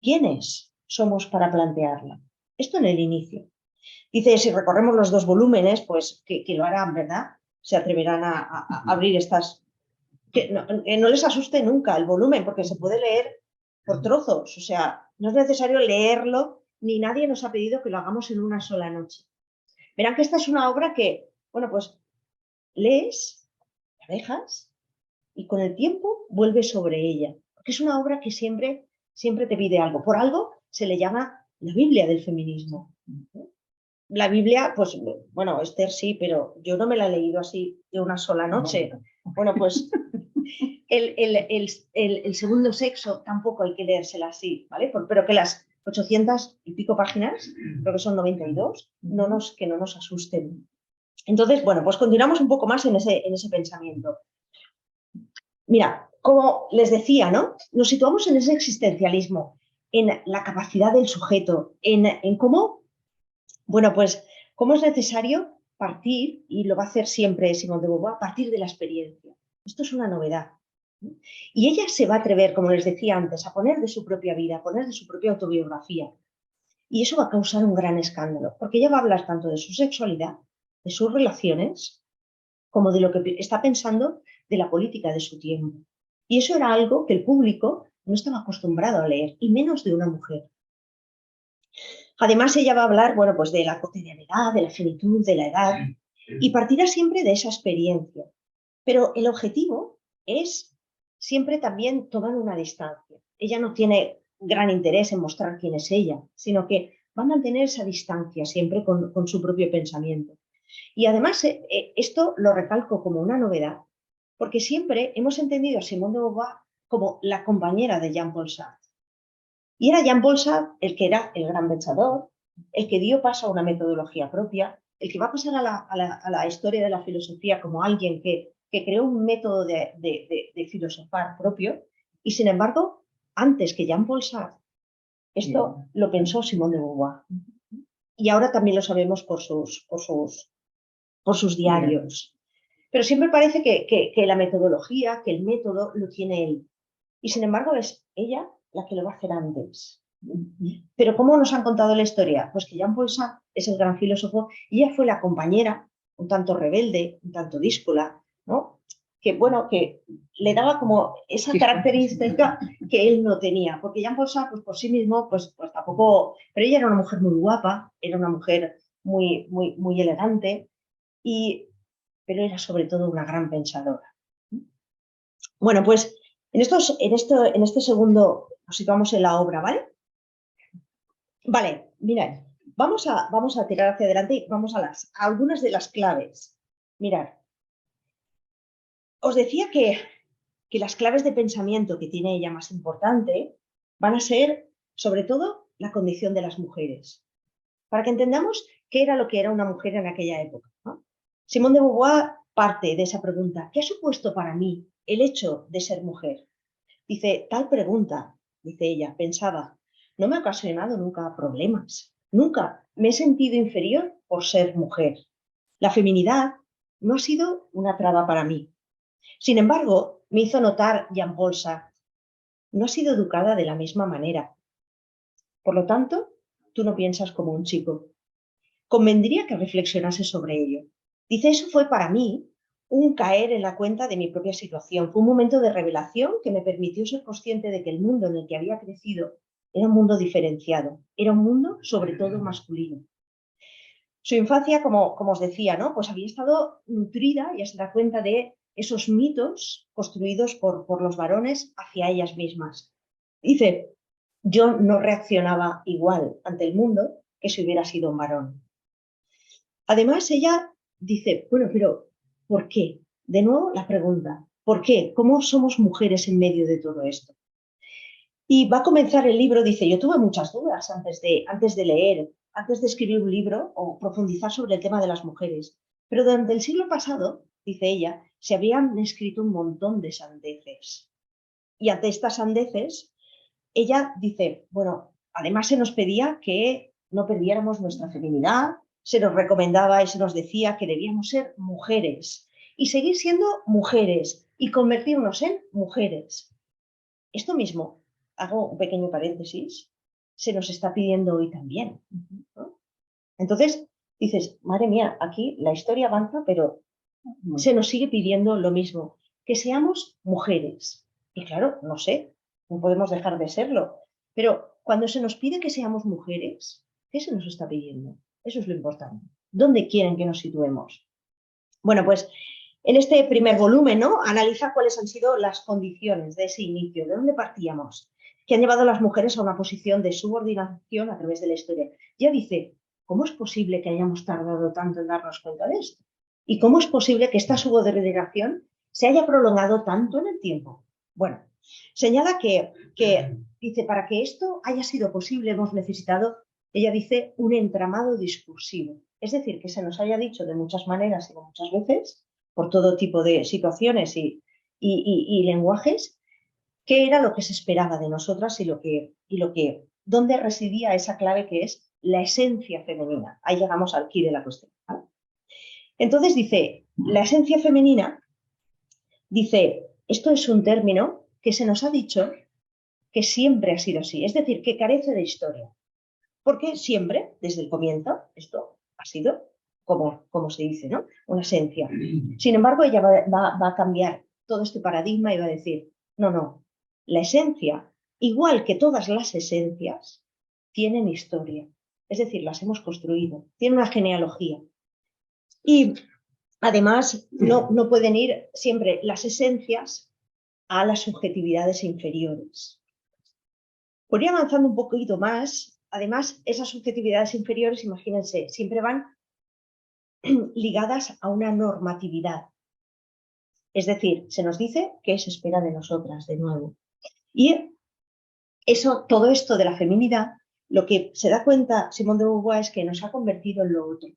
Speaker 2: ¿Quiénes somos para plantearla? Esto en el inicio. Dice, si recorremos los 2 volúmenes, pues que lo harán, ¿verdad? se atreverán a abrir estas... Que no les asuste nunca el volumen, porque se puede leer por trozos, o sea, no es necesario leerlo, ni nadie nos ha pedido que lo hagamos en una sola noche. Verán que esta es una obra que, bueno, pues lees, la dejas y con el tiempo vuelves sobre ella, porque es una obra que siempre te pide algo. Por algo se le llama la Biblia del feminismo. La Biblia, pues, bueno, Esther sí, pero yo no me la he leído así de una sola noche. Bueno, pues el segundo sexo tampoco hay que leérsela así, ¿vale? Pero que las 800 y pico páginas, creo que son 92, que no nos asusten. Entonces, bueno, pues continuamos un poco más en ese pensamiento. Mira, como les decía, ¿no? Nos situamos en ese existencialismo, en la capacidad del sujeto, en cómo, bueno, pues cómo es necesario partir, y lo va a hacer siempre Simone de Beauvoir, partir de la experiencia. Esto es una novedad. Y ella se va a atrever, como les decía antes, a poner de su propia vida, a poner de su propia autobiografía. Y eso va a causar un gran escándalo, porque ella va a hablar tanto de su sexualidad, de sus relaciones, como de lo que está pensando de la política de su tiempo. Y eso era algo que el público no estaba acostumbrado a leer, y menos de una mujer. Además, ella va a hablar, bueno, pues de la cotidianidad, de la finitud, de la edad, y partirá siempre de esa experiencia. Pero el objetivo es siempre también tomar una distancia. Ella no tiene gran interés en mostrar quién es ella, sino que va a mantener esa distancia siempre con su propio pensamiento. Y además, esto lo recalco como una novedad, porque siempre hemos entendido a Simone de Beauvoir como la compañera de Jean-Paul Sartre. Y era Jean-Paul Sartre el que era el gran pensador, el que dio paso a una metodología propia, el que va a pasar a la historia de la filosofía como alguien que creó un método de filosofar propio. Y sin embargo, antes que Jean-Paul Sartre, esto lo pensó Simone de Beauvoir. Y ahora también lo sabemos por sus diarios. Pero siempre parece que la metodología, que el método lo tiene él. Y sin embargo es ella la que lo va a hacer antes. Pero ¿cómo nos han contado la historia? Pues que Jean-Paul Sartre es el gran filósofo y ella fue la compañera, un tanto rebelde, un tanto díscola, ¿no? Que bueno, que le daba como esa característica que él no tenía, porque Jean-Paul Sartre, pues por sí mismo, pues tampoco, pero ella era una mujer muy guapa, era una mujer muy elegante, pero era sobre todo una gran pensadora. Bueno, pues en este segundo nos situamos en la obra, ¿vale? Vale, mirad, vamos a tirar hacia adelante y vamos a algunas de las claves. Mirad, os decía que las claves de pensamiento que tiene ella más importante van a ser, sobre todo, la condición de las mujeres. Para que entendamos qué era lo que era una mujer en aquella época, ¿no? Simone de Beauvoir parte de esa pregunta: ¿qué ha supuesto para mí el hecho de ser mujer? Dice, tal pregunta, dice ella, pensaba, no me ha ocasionado nunca problemas. Nunca me he sentido inferior por ser mujer. La feminidad no ha sido una traba para mí. Sin embargo, me hizo notar Jean-Paul Sartre, no has sido educada de la misma manera. Por lo tanto, tú no piensas como un chico. Convendría que reflexionase sobre ello. Dice, eso fue para mí un caer en la cuenta de mi propia situación. Fue un momento de revelación que me permitió ser consciente de que el mundo en el que había crecido era un mundo diferenciado, era un mundo sobre todo masculino. Su infancia, como os decía, ¿no? Pues había estado nutrida, ya se da cuenta, de esos mitos construidos por los varones hacia ellas mismas. Dice, yo no reaccionaba igual ante el mundo que si hubiera sido un varón. Además, ella dice, bueno, pero ¿por qué? De nuevo la pregunta, ¿por qué? ¿Cómo somos mujeres en medio de todo esto? Y va a comenzar el libro, dice, yo tuve muchas dudas antes de leer, antes de escribir un libro o profundizar sobre el tema de las mujeres. Pero durante el siglo pasado, dice ella, se habían escrito un montón de sandeces. Y ante estas sandeces, ella dice, bueno, además se nos pedía que no perdiéramos nuestra feminidad, se nos recomendaba y se nos decía que debíamos ser mujeres y seguir siendo mujeres y convertirnos en mujeres. Esto mismo, hago un pequeño paréntesis, se nos está pidiendo hoy también, ¿no? Entonces, dices, madre mía, aquí la historia avanza, pero se nos sigue pidiendo lo mismo, que seamos mujeres. Y claro, no sé, no podemos dejar de serlo, pero cuando se nos pide que seamos mujeres, ¿qué se nos está pidiendo? Eso es lo importante. ¿Dónde quieren que nos situemos? Bueno, pues en este primer volumen, ¿no?, analiza cuáles han sido las condiciones de ese inicio, de dónde partíamos, que han llevado a las mujeres a una posición de subordinación a través de la historia. Ya dice, ¿cómo es posible que hayamos tardado tanto en darnos cuenta de esto? ¿Y cómo es posible que esta subordinación se haya prolongado tanto en el tiempo? Bueno, señala que dice, para que esto haya sido posible hemos necesitado, ella dice, un entramado discursivo. Es decir, que se nos haya dicho de muchas maneras y de muchas veces, por todo tipo de situaciones y lenguajes, qué era lo que se esperaba de nosotras y dónde residía esa clave que es la esencia femenina. Ahí llegamos al quid de la cuestión, ¿vale? Entonces dice, la esencia femenina, dice, esto es un término que se nos ha dicho que siempre ha sido así, es decir, que carece de historia. Porque siempre, desde el comienzo, esto ha sido, como se dice, ¿no?, una esencia. Sin embargo, ella va a cambiar todo este paradigma y va a decir, no, la esencia, igual que todas las esencias, tienen historia. Es decir, las hemos construido, tienen una genealogía. Y además, no pueden ir siempre las esencias a las subjetividades inferiores. Por ir avanzando un poquito más, además, esas subjetividades inferiores, imagínense, siempre van ligadas a una normatividad. Es decir, se nos dice qué se espera de nosotras, de nuevo. Y todo esto de la feminidad, lo que se da cuenta Simone de Beauvoir es que nos ha convertido en lo otro.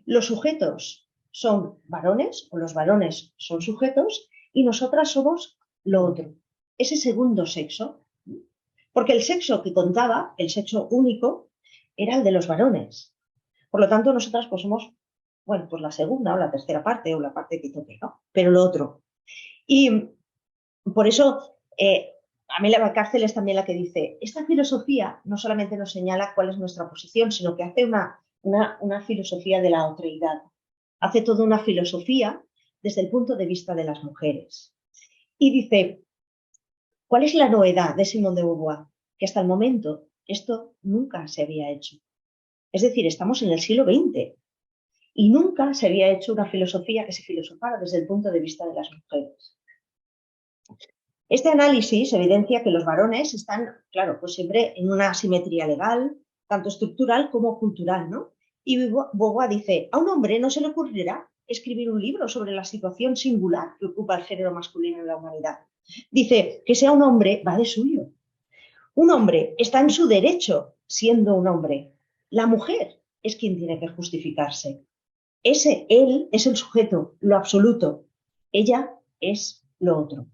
Speaker 2: Los sujetos son varones, o los varones son sujetos, y nosotras somos lo otro, ese segundo sexo. Porque el sexo que contaba, el sexo único, era el de los varones. Por lo tanto, nosotras pues somos, bueno, pues la segunda o la tercera parte o la parte que toque, ¿no? Pero lo otro. Y por eso, Amelia McCarthy es también la que dice, esta filosofía no solamente nos señala cuál es nuestra posición, sino que hace una filosofía de la otreidad. Hace toda una filosofía desde el punto de vista de las mujeres. Y dice, ¿cuál es la novedad de Simone de Beauvoir? Que hasta el momento esto nunca se había hecho. Es decir, estamos en el siglo XX y nunca se había hecho una filosofía que se filosofara desde el punto de vista de las mujeres. Este análisis evidencia que los varones están, claro, pues siempre en una asimetría legal, tanto estructural como cultural, ¿no? Y Beauvoir dice, a un hombre no se le ocurrirá escribir un libro sobre la situación singular que ocupa el género masculino en la humanidad. Dice, que sea un hombre va de suyo. Un hombre está en su derecho siendo un hombre. La mujer es quien tiene que justificarse. Él es el sujeto, lo absoluto. Ella es lo otro.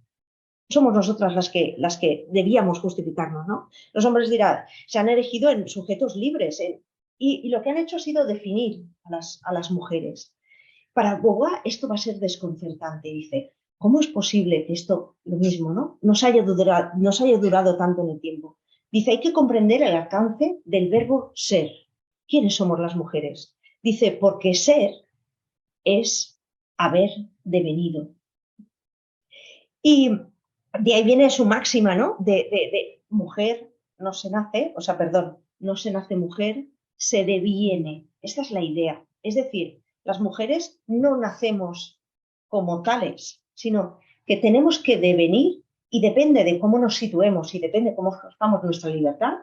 Speaker 2: Somos nosotras las que debíamos justificarnos, ¿no? Los hombres dirán, se han erigido en sujetos libres y lo que han hecho ha sido definir a las mujeres. Para Beauvoir esto va a ser desconcertante, dice. ¿Cómo es posible que esto, lo mismo, ¿no?, nos haya durado tanto en el tiempo? Dice, hay que comprender el alcance del verbo ser. ¿Quiénes somos las mujeres? Dice, porque ser es haber devenido. Y de ahí viene su máxima, ¿no?, de mujer no se nace, no se nace mujer, se deviene. Esta es la idea. Es decir, las mujeres no nacemos como tales, sino que tenemos que devenir y depende de cómo nos situemos y depende de cómo ejerzamos nuestra libertad,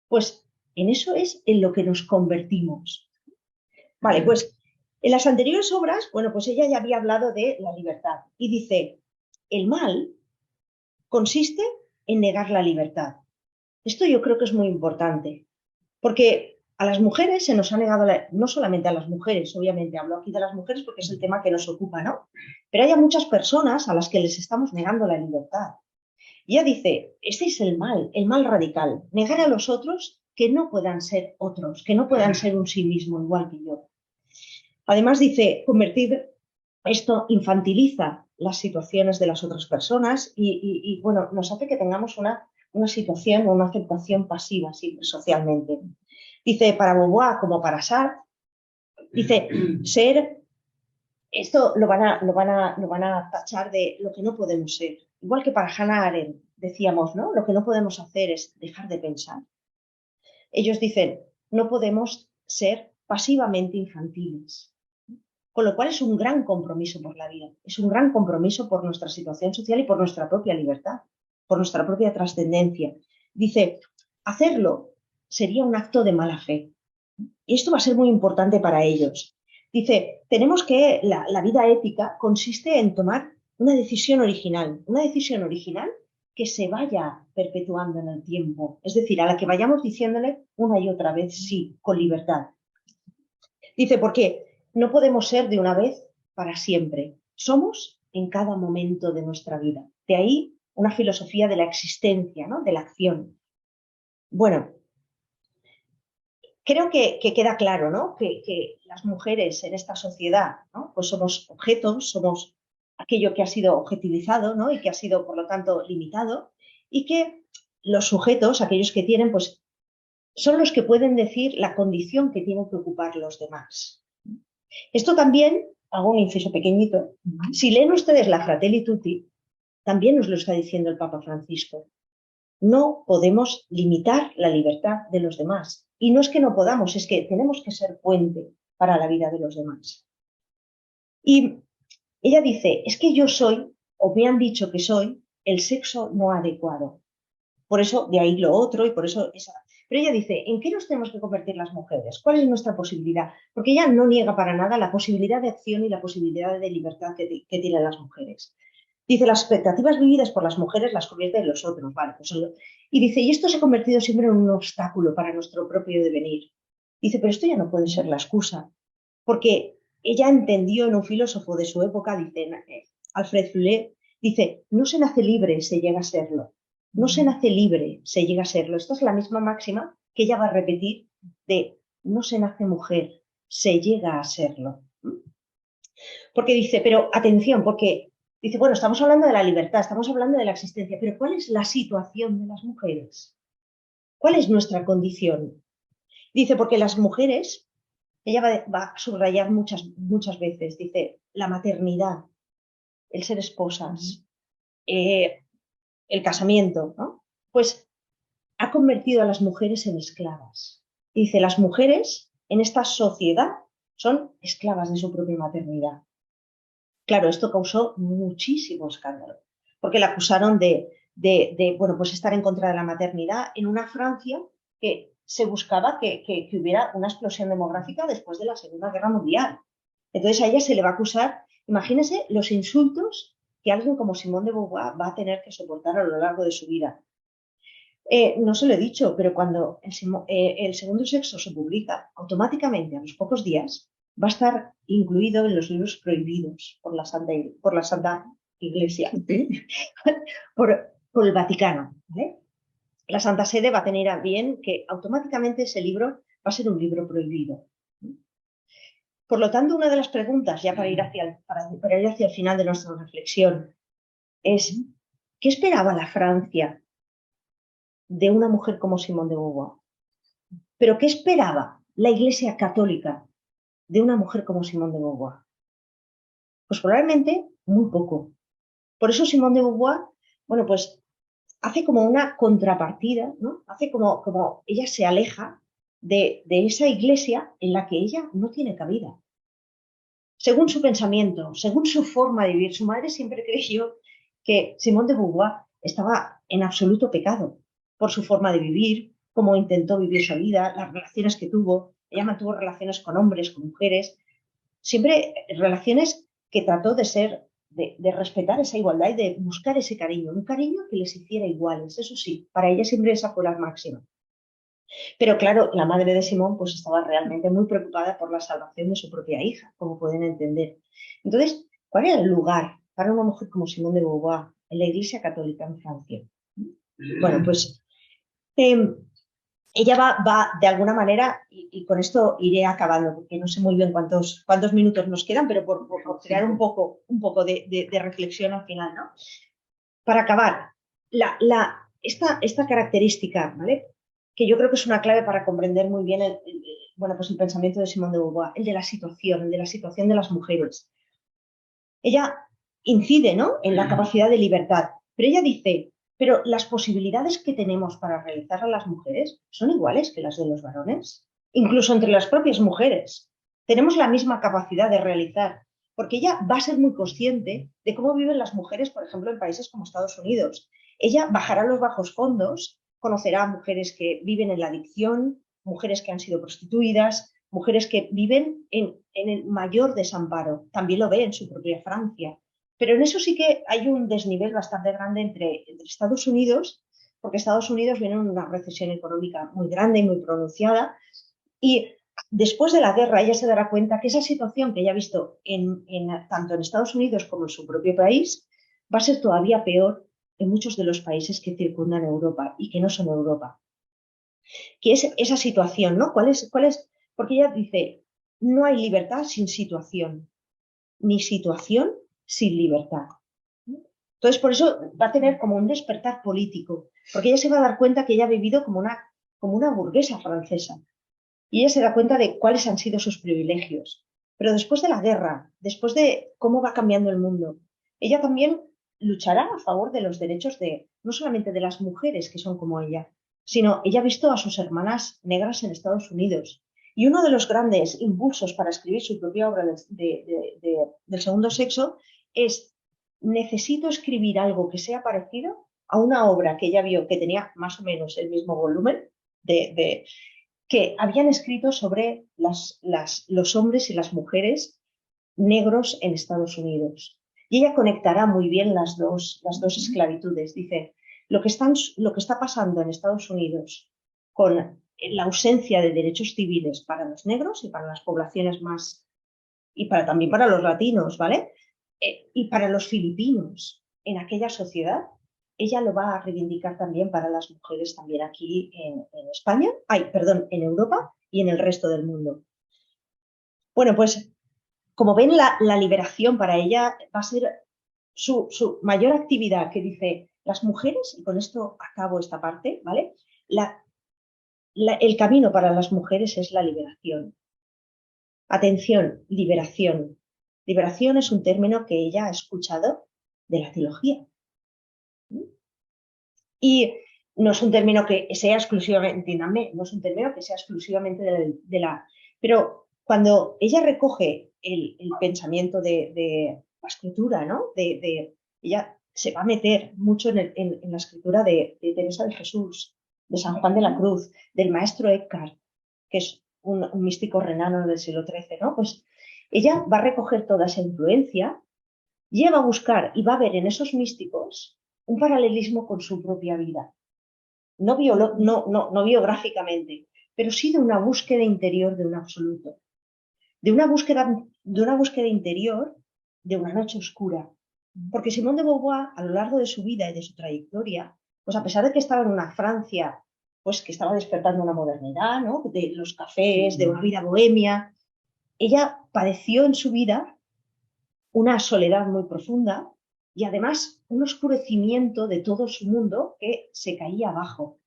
Speaker 2: pues en eso es en lo que nos convertimos. Vale, pues en las anteriores obras, bueno, pues ella ya había hablado de la libertad y dice, el mal consiste en negar la libertad. Esto yo creo que es muy importante, porque a las mujeres se nos ha negado, no solamente a las mujeres, obviamente hablo aquí de las mujeres porque es el tema que nos ocupa, ¿no? Pero hay muchas personas a las que les estamos negando la libertad. Y ella dice, este es el mal radical, negar a los otros que no puedan ser otros, que no puedan ser un sí mismo igual que yo. Además dice, esto infantiliza las situaciones de las otras personas y bueno, nos hace que tengamos una situación o una aceptación pasiva socialmente. Dice, para Beauvoir como para Sartre, dice, ser esto lo van a tachar de lo que no podemos ser. Igual que para Hannah Arendt decíamos, ¿no? Lo que no podemos hacer es dejar de pensar. Ellos dicen, no podemos ser pasivamente infantiles. Con lo cual es un gran compromiso por la vida, es un gran compromiso por nuestra situación social y por nuestra propia libertad, por nuestra propia trascendencia. Dice, hacerlo sería un acto de mala fe. Y esto va a ser muy importante para ellos. Dice, tenemos que, la vida ética consiste en tomar una decisión original que se vaya perpetuando en el tiempo, es decir, a la que vayamos diciéndole una y otra vez sí, con libertad. Dice, porque no podemos ser de una vez para siempre, somos en cada momento de nuestra vida. De ahí una filosofía de la existencia, ¿no? De la acción. Bueno, creo que queda claro, ¿no? Que las mujeres en esta sociedad, ¿no? Pues somos objetos, somos aquello que ha sido objetivizado, ¿no? Y que ha sido, por lo tanto, limitado, y que los sujetos, aquellos que tienen, pues son los que pueden decir la condición que tienen que ocupar los demás. Esto también, hago un inciso pequeñito, si leen ustedes la Fratelli Tutti, también nos lo está diciendo el Papa Francisco. No podemos limitar la libertad de los demás. Y no es que no podamos, es que tenemos que ser puente para la vida de los demás. Y ella dice, es que yo soy, o me han dicho que soy, el sexo no adecuado. Por eso, de ahí lo otro, y por eso esa... Pero ella dice, ¿en qué nos tenemos que convertir las mujeres? ¿Cuál es nuestra posibilidad? Porque ella no niega para nada la posibilidad de acción y la posibilidad de libertad que tienen las mujeres. Dice, las expectativas vividas por las mujeres las convierten en los otros, ¿vale? Pues, y dice, y esto se ha convertido siempre en un obstáculo para nuestro propio devenir. Dice, pero esto ya no puede ser la excusa, porque ella entendió en un filósofo de su época, dice Alfred Fuller, dice, no se nace libre, se llega a serlo. No se nace libre, se llega a serlo. Esta es la misma máxima que ella va a repetir de no se nace mujer, se llega a serlo. Porque dice, pero atención, porque dice, bueno, estamos hablando de la libertad, estamos hablando de la existencia, pero ¿cuál es la situación de las mujeres? ¿Cuál es nuestra condición? Dice, porque las mujeres, ella va a subrayar muchas veces, dice, la maternidad, el ser esposas, el casamiento, ¿no? Pues ha convertido a las mujeres en esclavas. Dice, las mujeres en esta sociedad son esclavas de su propia maternidad. Claro, esto causó muchísimo escándalo, porque la acusaron bueno, pues estar en contra de la maternidad en una Francia que se buscaba que hubiera una explosión demográfica después de la Segunda Guerra Mundial. Entonces a ella se le va a acusar, imagínense los insultos que alguien como Simone de Beauvoir va a tener que soportar a lo largo de su vida. No se lo he dicho, pero cuando el segundo sexo se publica, automáticamente a los pocos días va a estar incluido en los libros prohibidos por la Santa Iglesia, por el Vaticano. ¿Vale? La Santa Sede va a tener a bien que automáticamente ese libro va a ser un libro prohibido. Por lo tanto, una de las preguntas, ya para ir hacia el final de nuestra reflexión, es ¿qué esperaba la Francia de una mujer como Simone de Beauvoir? ¿Pero qué esperaba la Iglesia Católica de una mujer como Simone de Beauvoir? Pues probablemente muy poco. Por eso Simone de Beauvoir, bueno, pues hace como una contrapartida, ¿no? Hace como ella se aleja de esa iglesia en la que ella no tiene cabida. Según su pensamiento, según su forma de vivir, su madre siempre creyó que Simone de Beauvoir estaba en absoluto pecado por su forma de vivir, cómo intentó vivir su vida, las relaciones que tuvo. Ella mantuvo relaciones con hombres, con mujeres, siempre relaciones que trató de respetar esa igualdad y de buscar ese cariño, un cariño que les hiciera iguales. Eso sí, para ella siempre esa fue la máxima. Pero claro, la madre de Simón pues estaba realmente muy preocupada por la salvación de su propia hija, como pueden entender. Entonces, ¿cuál era el lugar para una mujer como Simón de Beauvoir en la Iglesia Católica en Francia? Bueno, pues ella va de alguna manera, y con esto iré acabando, porque no sé muy bien cuántos minutos nos quedan, pero por crear un poco de reflexión al final, ¿no? Para acabar, esta característica, ¿vale? Que yo creo que es una clave para comprender muy bien bueno, pues el pensamiento de Simone de Beauvoir, el de la situación de las mujeres. Ella incide, ¿no?, en la capacidad de libertad, pero ella dice, pero las posibilidades que tenemos para realizar a las mujeres son iguales que las de los varones, incluso entre las propias mujeres. Tenemos la misma capacidad de realizar, porque ella va a ser muy consciente de cómo viven las mujeres, por ejemplo, en países como Estados Unidos. Ella bajará a los bajos fondos, conocerá a mujeres que viven en la adicción, mujeres que han sido prostituidas, mujeres que viven en el mayor desamparo. También lo ve en su propia Francia. Pero en eso sí que hay un desnivel bastante grande entre Estados Unidos, porque Estados Unidos viene en una recesión económica muy grande y muy pronunciada, y después de la guerra ella se dará cuenta que esa situación que ella ha visto tanto en Estados Unidos como en su propio país va a ser todavía peor en muchos de los países que circundan Europa y que no son Europa. Que es esa situación, ¿no? ¿Cuál es? Porque ella dice, no hay libertad sin situación, ni situación sin libertad. Entonces, por eso va a tener como un despertar político, porque ella se va a dar cuenta que ella ha vivido como una burguesa francesa, y ella se da cuenta de cuáles han sido sus privilegios. Pero después de la guerra, después de cómo va cambiando el mundo, ella también luchará a favor de los derechos no solamente de las mujeres que son como ella, sino ella ha visto a sus hermanas negras en Estados Unidos. Y uno de los grandes impulsos para escribir su propia obra del segundo sexo es: necesito escribir algo que sea parecido a una obra que ella vio que tenía más o menos el mismo volumen que habían escrito sobre los hombres y las mujeres negros en Estados Unidos. Y ella conectará muy bien las dos esclavitudes. Dice, lo que está pasando en Estados Unidos con la ausencia de derechos civiles para los negros y para las poblaciones más, y también para los latinos, ¿vale? Y para los filipinos en aquella sociedad, ella lo va a reivindicar también para las mujeres también aquí en España, en Europa y en el resto del mundo. Bueno, pues como ven, la liberación para ella va a ser su mayor actividad, que dice, las mujeres, y con esto acabo esta parte, ¿vale? El camino para las mujeres es la liberación. Atención, liberación. Liberación es un término que ella ha escuchado de la teología. Y no es un término que sea exclusivamente, entiéndanme, no es un término que sea exclusivamente Pero cuando ella recoge el pensamiento de la escritura, ¿no? Ella se va a meter mucho en la escritura de Teresa de Jesús, de San Juan de la Cruz, del maestro Eckhart, que es un místico renano del siglo XIII, ¿no? Pues ella va a recoger toda esa influencia, lleva a buscar y va a ver en esos místicos un paralelismo con su propia vida. No biográficamente, pero sí de una búsqueda interior de un absoluto. De una búsqueda interior de una noche oscura. Porque Simone de Beauvoir, a lo largo de su vida y de su trayectoria, pues a pesar de que estaba en una Francia, pues que estaba despertando una modernidad, ¿no? De los cafés, de una vida bohemia, ella padeció en su vida una soledad muy profunda y además un oscurecimiento de todo su mundo que se caía abajo.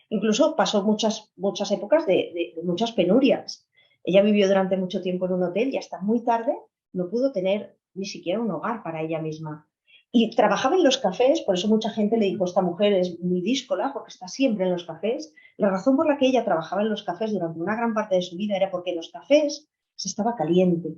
Speaker 2: Incluso pasó muchas épocas de muchas penurias. Ella vivió durante mucho tiempo en un hotel y hasta muy tarde no pudo tener ni siquiera un hogar para ella misma. Y trabajaba en los cafés, por eso mucha gente le dijo, esta mujer es muy díscola porque está siempre en los cafés. La razón por la que ella trabajaba en los cafés durante una gran parte de su vida era porque en los cafés se estaba caliente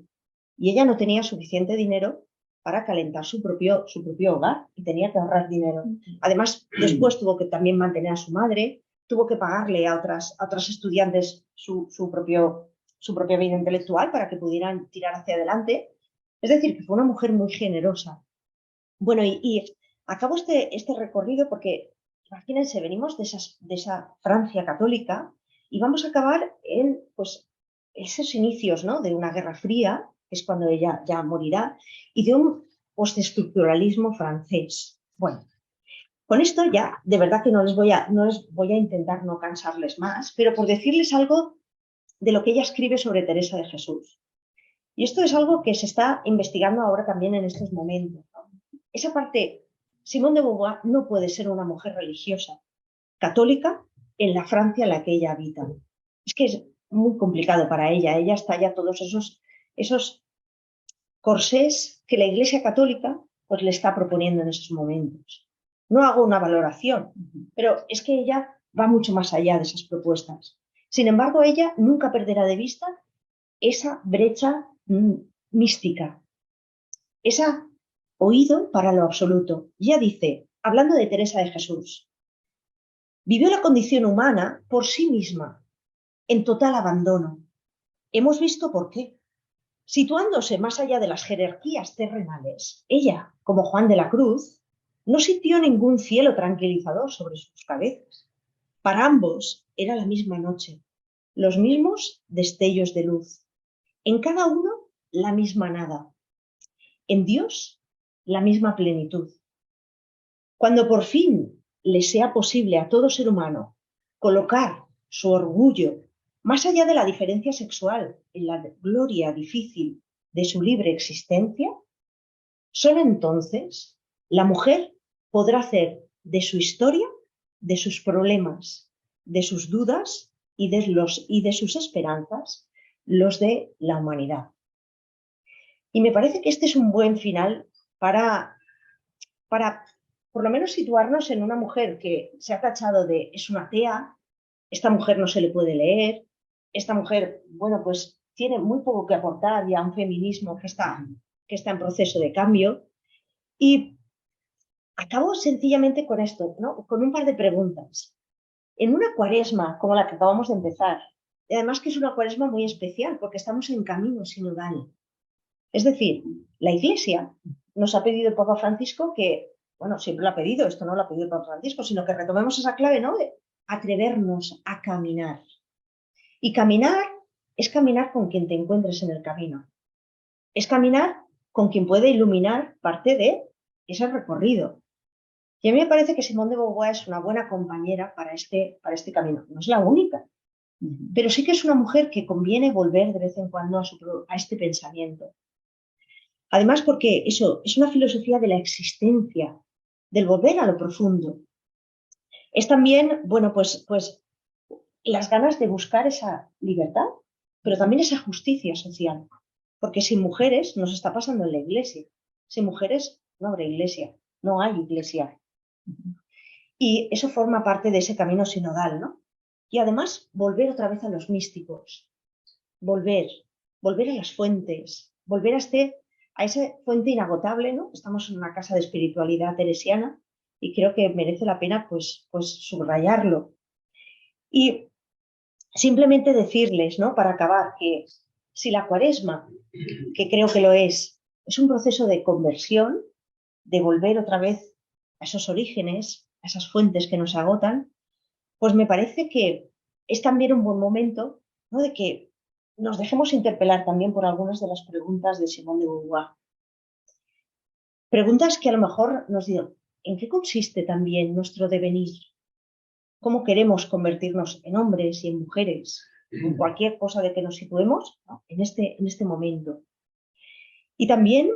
Speaker 2: y ella no tenía suficiente dinero para calentar su propio hogar y tenía que ahorrar dinero. Además, después tuvo que también mantener a su madre, tuvo que pagarle a otras estudiantes su propia vida intelectual para que pudieran tirar hacia adelante. Es decir, que fue una mujer muy generosa. Bueno, y acabo este recorrido porque, imagínense, venimos de esa Francia católica y vamos a acabar en pues, esos inicios, ¿no?, de una guerra fría, que es cuando ella ya morirá, y de un postestructuralismo francés. Bueno, con esto ya, de verdad que no les voy a intentar no cansarles más, pero por decirles algo de lo que ella escribe sobre Teresa de Jesús. Y esto es algo que se está investigando ahora también en estos momentos, ¿no? Esa parte, Simone de Beauvoir no puede ser una mujer religiosa, católica, en la Francia en la que ella habita. Es que es muy complicado para ella. Ella está ya todos esos corsés que la Iglesia Católica pues, le está proponiendo en esos momentos. No hago una valoración, pero es que ella va mucho más allá de esas propuestas. Sin embargo, ella nunca perderá de vista esa brecha mística, ese oído para lo absoluto. Ella dice, hablando de Teresa de Jesús, vivió la condición humana por sí misma, en total abandono. Hemos visto por qué. Situándose más allá de las jerarquías terrenales, ella, como Juan de la Cruz, no sintió ningún cielo tranquilizador sobre sus cabezas. Para ambos era la misma noche, los mismos destellos de luz. En cada uno, la misma nada. En Dios, la misma plenitud. Cuando por fin le sea posible a todo ser humano colocar su orgullo más allá de la diferencia sexual en la gloria difícil de su libre existencia, solo entonces la mujer podrá hacer de su historia, de sus problemas, de sus dudas y de sus esperanzas, los de la humanidad. Y me parece que este es un buen final para por lo menos situarnos en una mujer que se ha tachado de es una atea, esta mujer no se le puede leer, esta mujer, bueno, pues tiene muy poco que aportar ya a un feminismo que está en proceso de cambio. Y acabo sencillamente con esto, ¿no? Con un par de preguntas. En una cuaresma como la que acabamos de empezar, y además que es una cuaresma muy especial porque estamos en camino sinodal. Es decir, la Iglesia nos ha pedido el Papa Francisco que, bueno, siempre lo ha pedido, esto no lo ha pedido el Papa Francisco, sino que retomemos esa clave, ¿no? De atrevernos a caminar. Y caminar es caminar con quien te encuentres en el camino. Es caminar con quien puede iluminar parte de ese recorrido. Y a mí me parece que Simone de Beauvoir es una buena compañera para este camino. No es la única, pero sí que es una mujer que conviene volver de vez en cuando a este pensamiento. Además, porque eso es una filosofía de la existencia, del volver a lo profundo. Es también, bueno, pues las ganas de buscar esa libertad, pero también esa justicia social. Porque sin mujeres nos está pasando en la Iglesia. Sin mujeres no habrá Iglesia, no hay Iglesia. Y eso forma parte de ese camino sinodal, ¿no? Y además, volver otra vez a los místicos. Volver a las fuentes, volver a esa fuente inagotable, ¿no? Estamos en una casa de espiritualidad teresiana y creo que merece la pena pues subrayarlo. Y simplemente decirles, ¿no? Para acabar, que si la cuaresma, que creo que lo es un proceso de conversión, de volver otra vez a esos orígenes, a esas fuentes que nos agotan, pues me parece que es también un buen momento, ¿no? De que nos dejemos interpelar también por algunas de las preguntas de Simone de Beauvoir. Preguntas que a lo mejor nos digan, ¿en qué consiste también nuestro devenir? ¿Cómo queremos convertirnos en hombres y en mujeres? En cualquier cosa de que nos situemos, ¿no? en este momento. Y también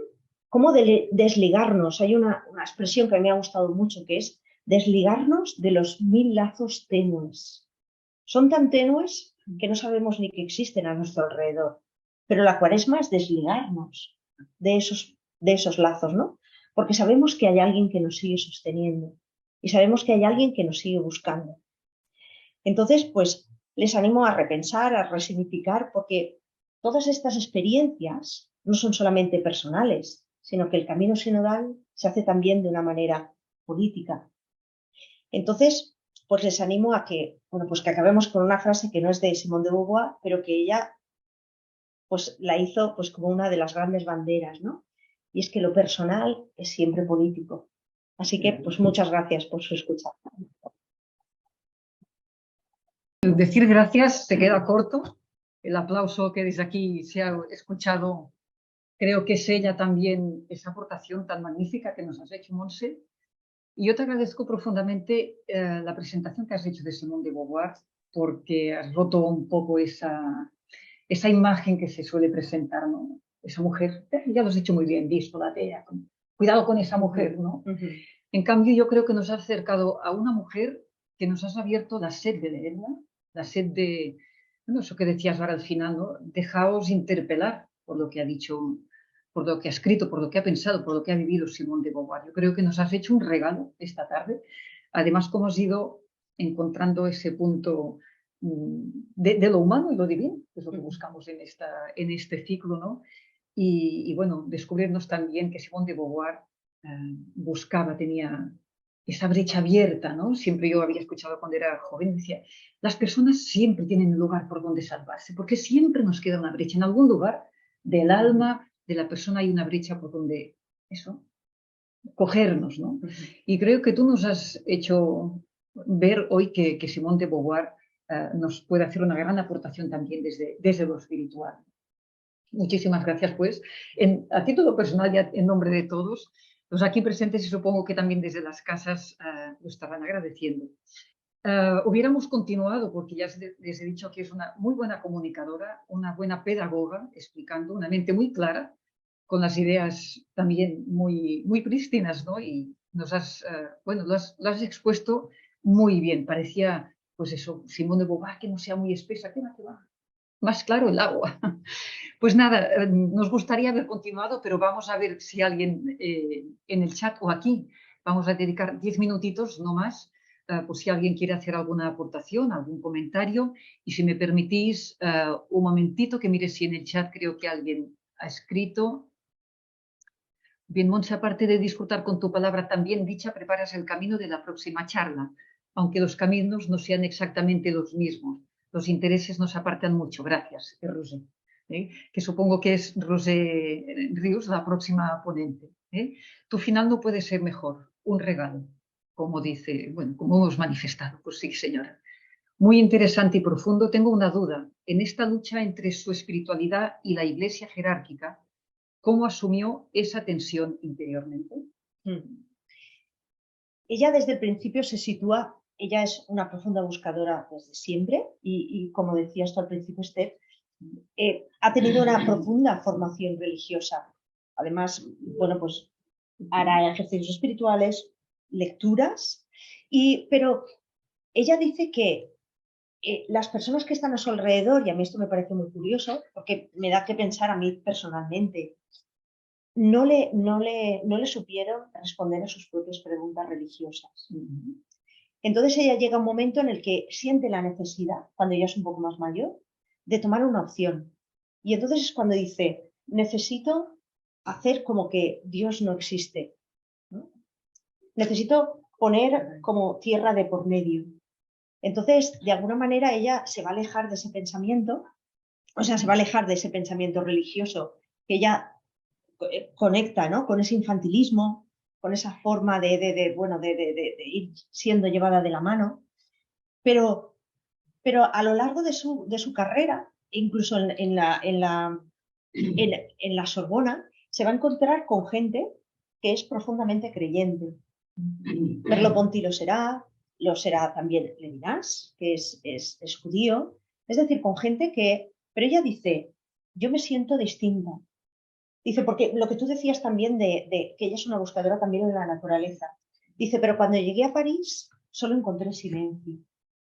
Speaker 2: cómo desligarnos. Hay una expresión que me ha gustado mucho, que es desligarnos de los 1000 lazos tenues. Son tan tenues que no sabemos ni que existen a nuestro alrededor. Pero la cuaresma es desligarnos de esos lazos, ¿no? Porque sabemos que hay alguien que nos sigue sosteniendo y sabemos que hay alguien que nos sigue buscando. Entonces, pues les animo a repensar, a resignificar, porque todas estas experiencias no son solamente personales, sino que el camino sinodal se hace también de una manera política. Entonces, pues les animo a que, bueno, pues que acabemos con una frase que no es de Simone de Beauvoir, pero que ella pues la hizo pues como una de las grandes banderas, ¿no? Y es que lo personal es siempre político. Así que, pues muchas gracias por su escucha.
Speaker 1: Decir gracias se queda corto. El aplauso que desde aquí se ha escuchado, creo que es ella también esa aportación tan magnífica que nos has hecho, Montse. Y yo te agradezco profundamente la presentación que has hecho de Simone de Beauvoir, porque has roto un poco esa imagen que se suele presentar, ¿no? Esa mujer, ya lo has hecho muy bien, díscola, cuidado con esa mujer, ¿no? En cambio, yo creo que nos ha acercado a una mujer que nos has abierto la sed de leerla, la sed de, bueno, eso que decías ahora al final, ¿no? Dejaos interpelar por lo que ha dicho por lo que ha escrito, por lo que ha pensado, por lo que ha vivido Simone de Beauvoir. Yo creo que nos has hecho un regalo esta tarde. Además, como has ido encontrando ese punto de lo humano y lo divino, que es lo que buscamos en este ciclo, ¿no? Y bueno, descubrirnos también que Simone de Beauvoir buscaba, tenía esa brecha abierta, ¿no? Siempre yo había escuchado cuando era joven, decía, las personas siempre tienen un lugar por donde salvarse, porque siempre nos queda una brecha. En algún lugar del alma de la persona hay una brecha por donde, eso, cogernos, ¿no? Y creo que tú nos has hecho ver hoy que Simone de Beauvoir nos puede hacer una gran aportación también desde lo espiritual. Muchísimas gracias, pues. A título personal, ya en nombre de todos, los aquí presentes y supongo que también desde las casas lo estarán agradeciendo. Hubiéramos continuado, porque ya les he dicho que es una muy buena comunicadora, una buena pedagoga, explicando, una mente muy clara, con las ideas también muy prístinas, ¿no? Y nos has, bueno, lo has expuesto muy bien. Parecía, pues eso, Simone de Beauvoir, que no sea muy espesa, que va. Más claro el agua. Pues nada, nos gustaría haber continuado, pero vamos a ver si alguien en el chat o aquí vamos a dedicar 10 minutitos, no más, por si alguien quiere hacer alguna aportación, algún comentario. Y si me permitís un momentito que mire si en el chat creo que alguien ha escrito. Bien, Montse, aparte de disfrutar con tu palabra también dicha, preparas el camino de la próxima charla, aunque los caminos no sean exactamente los mismos. Los intereses nos apartan mucho. Gracias, Rosé. Que supongo que es Rosé Ríos, la próxima ponente. Tu final no puede ser mejor, un regalo, como dice, bueno, como hemos manifestado. Pues sí, señora. Muy interesante y profundo. Tengo una duda. En esta lucha entre su espiritualidad y la iglesia jerárquica, ¿cómo asumió esa tensión interiormente?
Speaker 2: Ella desde el principio se sitúa, ella es una profunda buscadora desde siempre y como decías tú al principio, Esther, ha tenido una profunda formación religiosa. Además, bueno, pues hará ejercicios espirituales, lecturas, pero ella dice que las personas que están a su alrededor, y a mí esto me parece muy curioso, porque me da que pensar a mí personalmente, no le supieron responder a sus propias preguntas religiosas. Entonces ella llega a un momento en el que siente la necesidad, cuando ya es un poco más mayor, de tomar una opción. Y entonces es cuando dice, necesito hacer como que Dios no existe, ¿no? Necesito poner como tierra de por medio. Entonces, de alguna manera, ella se va a alejar de ese pensamiento, o sea, se va a alejar de ese pensamiento religioso que ella conecta, ¿no? Con ese infantilismo, con esa forma de ir siendo llevada de la mano, pero a lo largo de su carrera, incluso en la Sorbona, se va a encontrar con gente que es profundamente creyente. Merleau-Ponty lo será también Levinas, que es judío, es decir, con gente que, pero ella dice, yo me siento distinta. Dice, porque lo que tú decías también de que ella es una buscadora también en la naturaleza. Dice, pero cuando llegué a París solo encontré silencio.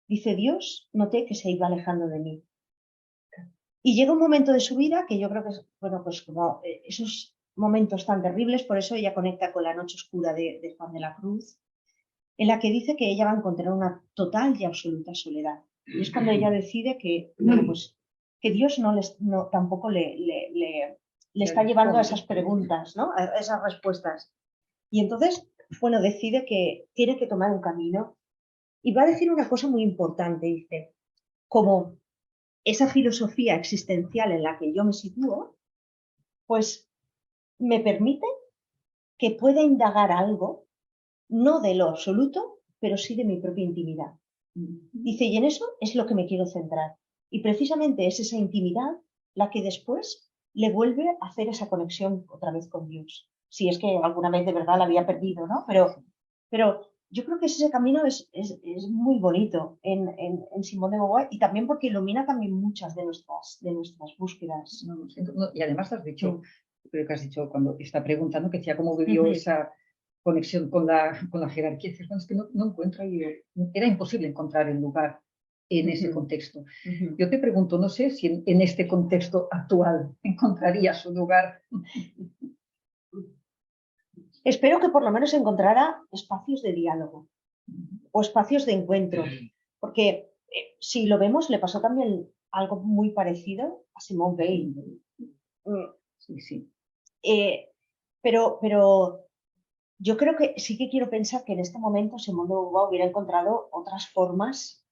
Speaker 2: Dice, Dios, noté que se iba alejando de mí. Y llega un momento de su vida que yo creo que es, bueno, pues como esos momentos tan terribles, por eso ella conecta con la noche oscura de Juan de la Cruz, en la que dice que ella va a encontrar una total y absoluta soledad. Y es cuando ella decide que, bueno, pues, que Dios tampoco le está llevando a esas preguntas, ¿no? A esas respuestas. Y entonces, bueno, decide que tiene que tomar un camino y va a decir una cosa muy importante, dice, como esa filosofía existencial en la que yo me sitúo, pues me permite que pueda indagar algo, no de lo absoluto, pero sí de mi propia intimidad. Dice, y en eso es lo que me quiero centrar. Y precisamente es esa intimidad la que después le vuelve a hacer esa conexión otra vez con Dios. Si es que alguna vez de verdad la había perdido, ¿no? Pero yo creo que ese camino es muy bonito en Simone de Beauvoir y también porque ilumina también muchas de nuestras búsquedas.
Speaker 1: Y además has dicho, creo que has dicho cuando esta pregunta, ¿no? Que decía cómo vivió esa conexión con la jerarquía. Dices, bueno, es que no encuentro, y era imposible encontrar el lugar en ese contexto. Yo te pregunto, no sé si en este contexto actual encontraría su lugar.
Speaker 2: Espero que por lo menos encontrara espacios de diálogo o espacios de encuentro, porque si lo vemos, le pasó también algo muy parecido a Simone Weil.
Speaker 1: Sí, sí.
Speaker 2: Pero yo creo que sí que quiero pensar que en este momento Simone de Beauvoir hubiera encontrado otras formas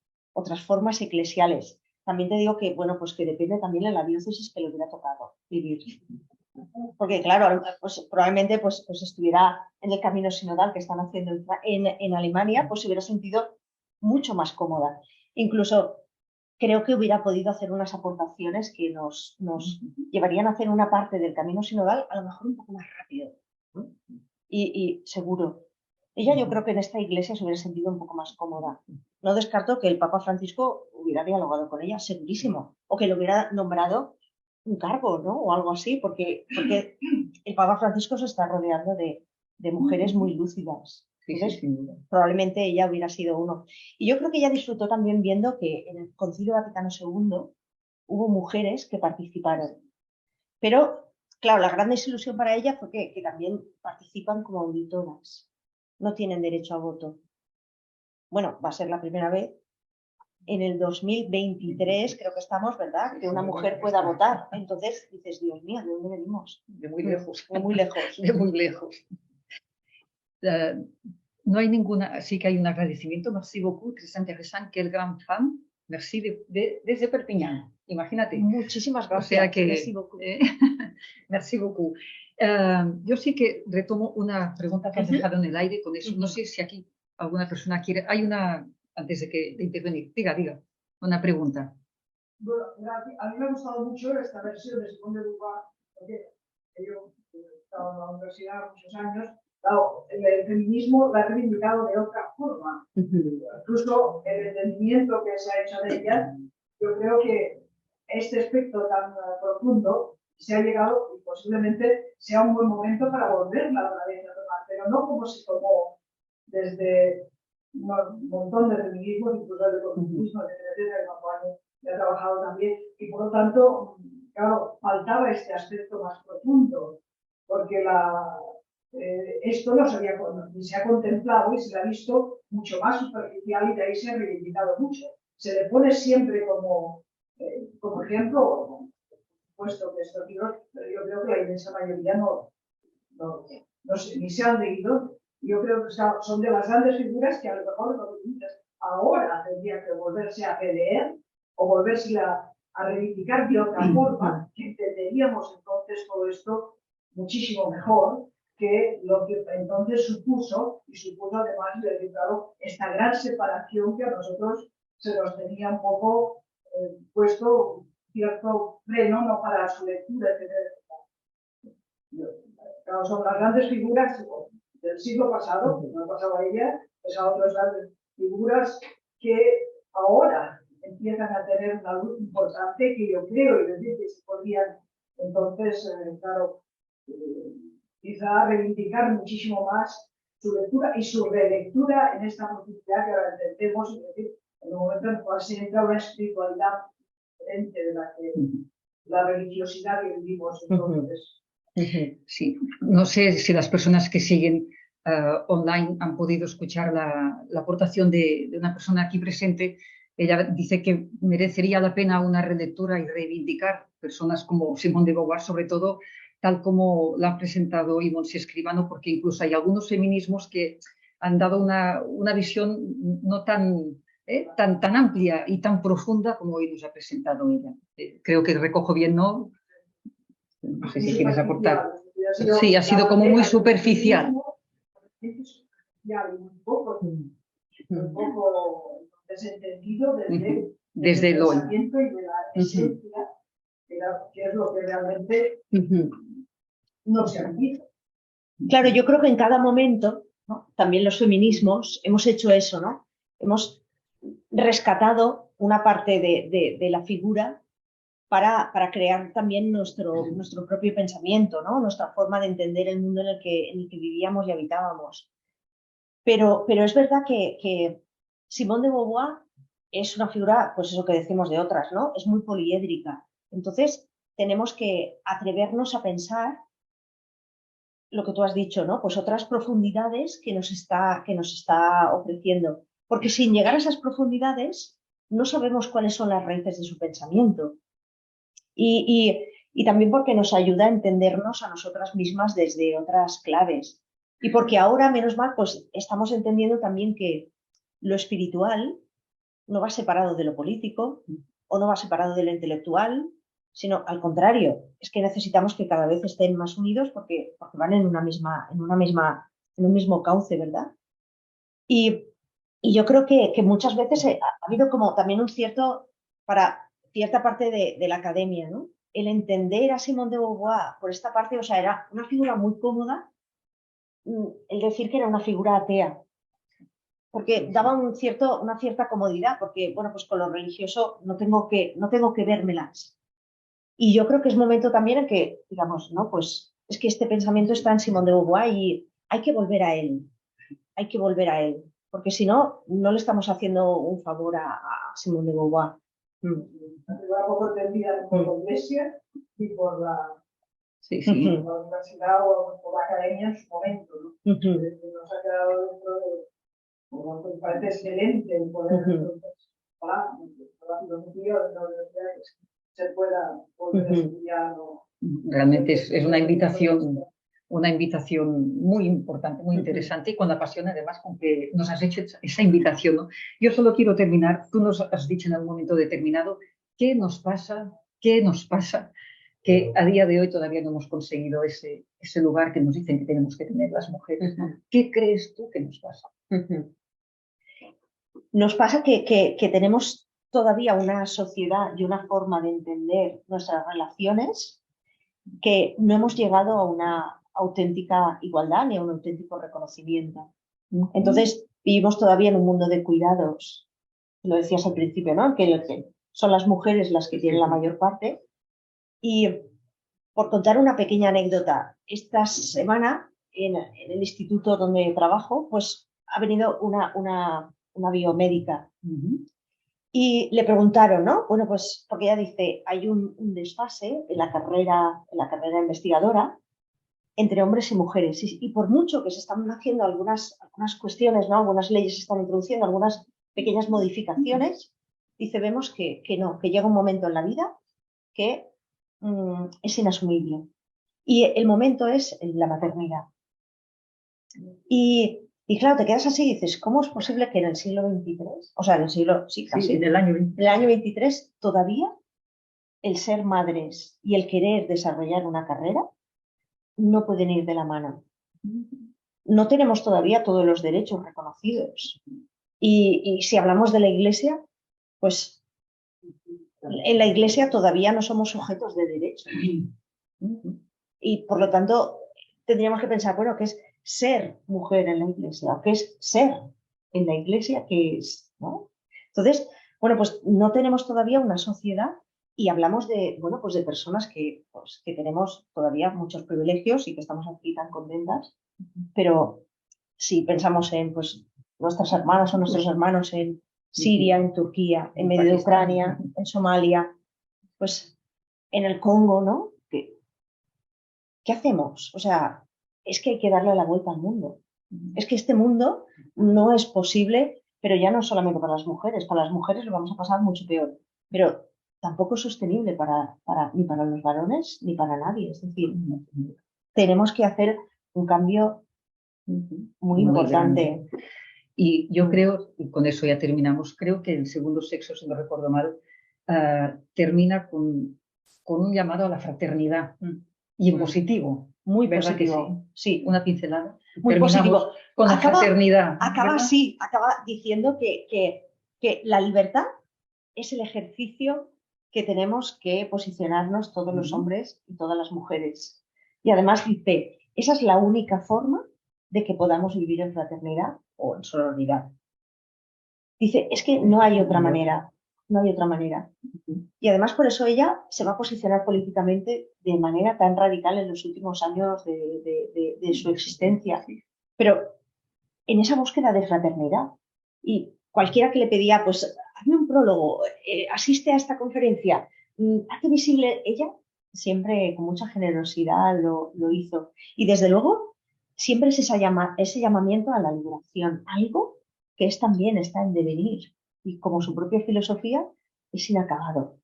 Speaker 2: eclesiales. También te digo que, bueno, pues que depende también de la diócesis que le hubiera tocado vivir. Porque, claro, pues probablemente pues estuviera en el camino sinodal que están haciendo en Alemania, pues se hubiera sentido mucho más cómoda. Incluso creo que hubiera podido hacer unas aportaciones que nos llevarían a hacer una parte del camino sinodal a lo mejor un poco más rápido. Y seguro. Ella yo creo que en esta iglesia se hubiera sentido un poco más cómoda. No descarto que el Papa Francisco hubiera dialogado con ella, segurísimo. O que le hubiera nombrado un cargo, ¿no? O algo así, porque el Papa Francisco se está rodeando de mujeres muy lúcidas. Entonces, probablemente ella hubiera sido uno. Y yo creo que ella disfrutó también viendo que en el Concilio Vaticano II hubo mujeres que participaron. Pero, claro, la gran desilusión para ella fue que también participan como auditoras. No tienen derecho a voto. Bueno, va a ser la primera vez. En el 2023, creo que estamos, ¿verdad?, que una mujer pueda votar. Entonces dices, Dios mío, ¿de dónde venimos?
Speaker 1: De muy lejos.
Speaker 2: De muy lejos.
Speaker 1: De muy lejos. No hay ninguna, sí que hay un agradecimiento. Merci beaucoup, Christian Terresan, quelle grande femme. Merci desde Perpiñán. Imagínate.
Speaker 2: Muchísimas gracias.
Speaker 1: O sea que,
Speaker 2: merci beaucoup.
Speaker 1: Merci beaucoup. Yo sí que retomo una pregunta que has dejado en el aire con eso. No sé si aquí alguna persona quiere. Hay una, antes de intervenir, diga, una pregunta.
Speaker 3: Bueno, a mí me ha gustado mucho esta versión de Simone de Beauvoir, porque yo he estado en la universidad muchos años. Claro, el feminismo la ha reivindicado de otra forma. Incluso el entendimiento que se ha hecho de ella, yo creo que este aspecto tan profundo se ha llegado y posiblemente sea un buen momento para volverla otra vez a tomar, pero no como se tomó desde un montón de feminismos, incluso el ecofeminismo, etcétera, que ha trabajado también, y por lo tanto, claro, faltaba este aspecto más profundo, porque esto no se ha contemplado y se le ha visto mucho más superficial y de ahí se ha reivindicado mucho. Se le pone siempre como ejemplo, puesto que estos libros, pero yo creo que la inmensa mayoría ni se han leído. Yo creo que son de las grandes figuras que a lo mejor ahora tendría que volverse a leer o volverse a reivindicar de otra forma, que entenderíamos entonces todo esto muchísimo mejor que lo que entonces supuso además, claro, esta gran separación que a nosotros se nos tenía un poco puesto cierto freno, no para su lectura, etc. Claro, son las grandes figuras del siglo pasado, no ha pasado a ella, pues a otras grandes figuras que ahora empiezan a tener una luz importante que yo creo y decir que se podrían entonces, claro, quizá reivindicar muchísimo más su lectura y su relectura en esta profundidad que ahora entendemos, es decir, en el momento en el cual se entra una espiritualidad diferente de la religiosidad que vivimos entonces.
Speaker 1: Sí, no sé si las personas que siguen online han podido escuchar la aportación de una persona aquí presente. Ella dice que merecería la pena una relectura y reivindicar personas como Simone de Beauvoir, sobre todo tal como la ha presentado Montse Escribano, porque incluso hay algunos feminismos que han dado una visión no tan amplia y tan profunda como hoy nos ha presentado ella. Creo que recojo bien, ¿no? No sé si quieres aportar. Sí, ha sido como muy superficial.
Speaker 3: Un poco desentendido
Speaker 1: desde
Speaker 3: el
Speaker 1: el hoy.
Speaker 3: pensamiento y de la esencia, que es lo que realmente no se ha visto.
Speaker 2: Claro, yo creo que en cada momento, ¿no?, también los feminismos hemos hecho eso, ¿no? Hemos rescatado una parte de la figura para crear también nuestro propio pensamiento, ¿no?, nuestra forma de entender el mundo en el que vivíamos y habitábamos. Pero es verdad que Simone de Beauvoir es una figura, pues eso que decimos de otras, ¿no? Es muy poliédrica. Entonces, tenemos que atrevernos a pensar lo que tú has dicho, ¿no? Pues otras profundidades que nos está ofreciendo. Porque sin llegar a esas profundidades, no sabemos cuáles son las raíces de su pensamiento. Y también porque nos ayuda a entendernos a nosotras mismas desde otras claves. Y porque ahora, menos mal, pues estamos entendiendo también que lo espiritual no va separado de lo político o no va separado de lo intelectual, sino al contrario, es que necesitamos que cada vez estén más unidos porque van en un mismo cauce, ¿verdad? Y yo creo que muchas veces ha habido como también un cierto, para cierta parte de la academia, ¿no? El entender a Simone de Beauvoir por esta parte, o sea, era una figura muy cómoda, el decir que era una figura atea, porque daba una cierta comodidad, porque, bueno, pues con lo religioso no tengo que vérmelas. Y yo creo que es momento también en que, digamos, ¿no? Pues es que este pensamiento está en Simone de Beauvoir y hay que volver a él, porque si no, no le estamos haciendo un favor a Simone de Beauvoir.
Speaker 3: Una figura poco entendida por la Iglesia y por la universidad o por la academia en su momento, ¿no? Nos ha quedado dentro de, bueno, me parece excelente el poder hablar de la filosofía de la universidad que se pueda volver a estudiar.
Speaker 1: Realmente es una invitación muy importante, muy interesante y con la pasión además con que nos has hecho esa invitación, ¿no? Yo solo quiero terminar, tú nos has dicho en un momento determinado, ¿qué nos pasa? Que a día de hoy todavía no hemos conseguido ese lugar que nos dicen que tenemos que tener las mujeres, ¿no? ¿Qué crees tú que nos pasa?
Speaker 2: Nos pasa que tenemos todavía una sociedad y una forma de entender nuestras relaciones que no hemos llegado a una auténtica igualdad ni a un auténtico reconocimiento. Entonces, vivimos todavía en un mundo de cuidados, lo decías al principio, ¿no? Que son las mujeres las que tienen la mayor parte. Y por contar una pequeña anécdota, esta semana en el instituto donde trabajo, pues ha venido una biomédica y le preguntaron, ¿no? Bueno, pues porque ella dice, hay un desfase en la carrera investigadora entre hombres y mujeres y por mucho que se están haciendo algunas cuestiones, ¿no? Algunas leyes se están introduciendo, algunas pequeñas modificaciones, dice, vemos que no, que llega un momento en la vida que es inasumible. Y el momento es la maternidad. Y claro, te quedas así y dices, ¿cómo es posible que en el siglo XXIII, o sea, en el siglo, sí, casi,
Speaker 1: en el año
Speaker 2: XXIII, todavía el ser madres y el querer desarrollar una carrera no pueden ir de la mano? No tenemos todavía todos los derechos reconocidos. Y si hablamos de la Iglesia, pues en la Iglesia todavía no somos sujetos de derechos. Y por lo tanto, tendríamos que pensar, bueno, ¿qué es ser mujer en la Iglesia? ¿Qué es ser en la Iglesia? ¿Qué es? ¿No? Entonces, bueno, pues no tenemos todavía una sociedad y hablamos de, bueno, pues de personas que tenemos todavía muchos privilegios y que estamos aquí tan contentas, pero si pensamos en pues, nuestras hermanas o nuestros hermanos en Siria, en Turquía, en medio de Ucrania, en Somalia, pues en el Congo, ¿no? ¿Qué hacemos? O sea, es que hay que darle la vuelta al mundo. Es que este mundo no es posible, pero ya no solamente para las mujeres lo vamos a pasar mucho peor, pero tampoco es sostenible ni para los varones ni para nadie. Es decir, tenemos que hacer un cambio muy importante.
Speaker 1: Grande. Y yo creo, y con eso ya terminamos, creo que el segundo sexo, si no recuerdo mal, termina con un llamado a la fraternidad y en positivo.
Speaker 2: Muy positivo.
Speaker 1: Sí, una pincelada.
Speaker 2: Muy positivo.
Speaker 1: Con la fraternidad.
Speaker 2: Acaba diciendo que la libertad es el ejercicio que tenemos que posicionarnos todos los hombres y todas las mujeres. Y además dice, esa es la única forma de que podamos vivir en fraternidad o en sororidad. Dice, es que no hay otra manera. Y además por eso ella se va a posicionar políticamente de manera tan radical en los últimos años de su existencia. Pero en esa búsqueda de fraternidad. Y cualquiera que le pedía, pues, hazme un prólogo, asiste a esta conferencia, hace visible ella, siempre con mucha generosidad lo hizo. Y desde luego, siempre es ese llamamiento a la liberación, algo que también está en devenir y como su propia filosofía es inacabado.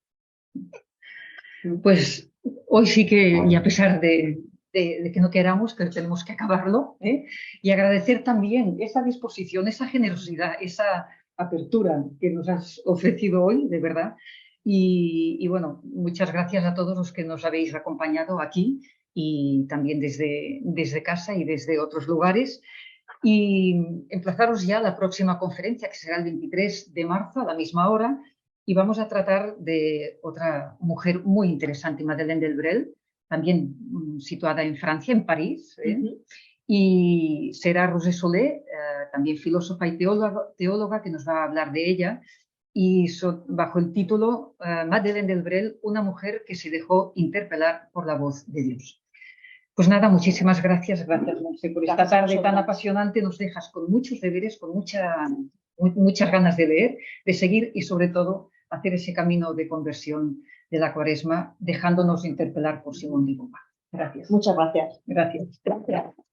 Speaker 1: Pues hoy sí que, y a pesar de que no queramos, pero tenemos que acabarlo, ¿eh? Y agradecer también esa disposición, esa generosidad, esa apertura que nos has ofrecido hoy, de verdad. Y bueno, muchas gracias a todos los que nos habéis acompañado aquí y también desde casa y desde otros lugares. Y emplazaros ya a la próxima conferencia, que será el 23 de marzo a la misma hora, y vamos a tratar de otra mujer muy interesante, Madeleine Delbrel, también situada en Francia, en París, y será Rosé Solé, también filósofa y teóloga, que nos va a hablar de ella, y bajo el título Madeleine Delbrel, una mujer que se dejó interpelar por la voz de Dios. Pues nada, muchísimas gracias, Monse, por esta tarde tan apasionante. Nos dejas con muchos deberes, con muchas ganas de leer, de seguir y sobre todo hacer ese camino de conversión de la Cuaresma, dejándonos interpelar por Simón de Beauvoir. Gracias.
Speaker 2: Muchas gracias.
Speaker 1: Gracias.
Speaker 2: Gracias.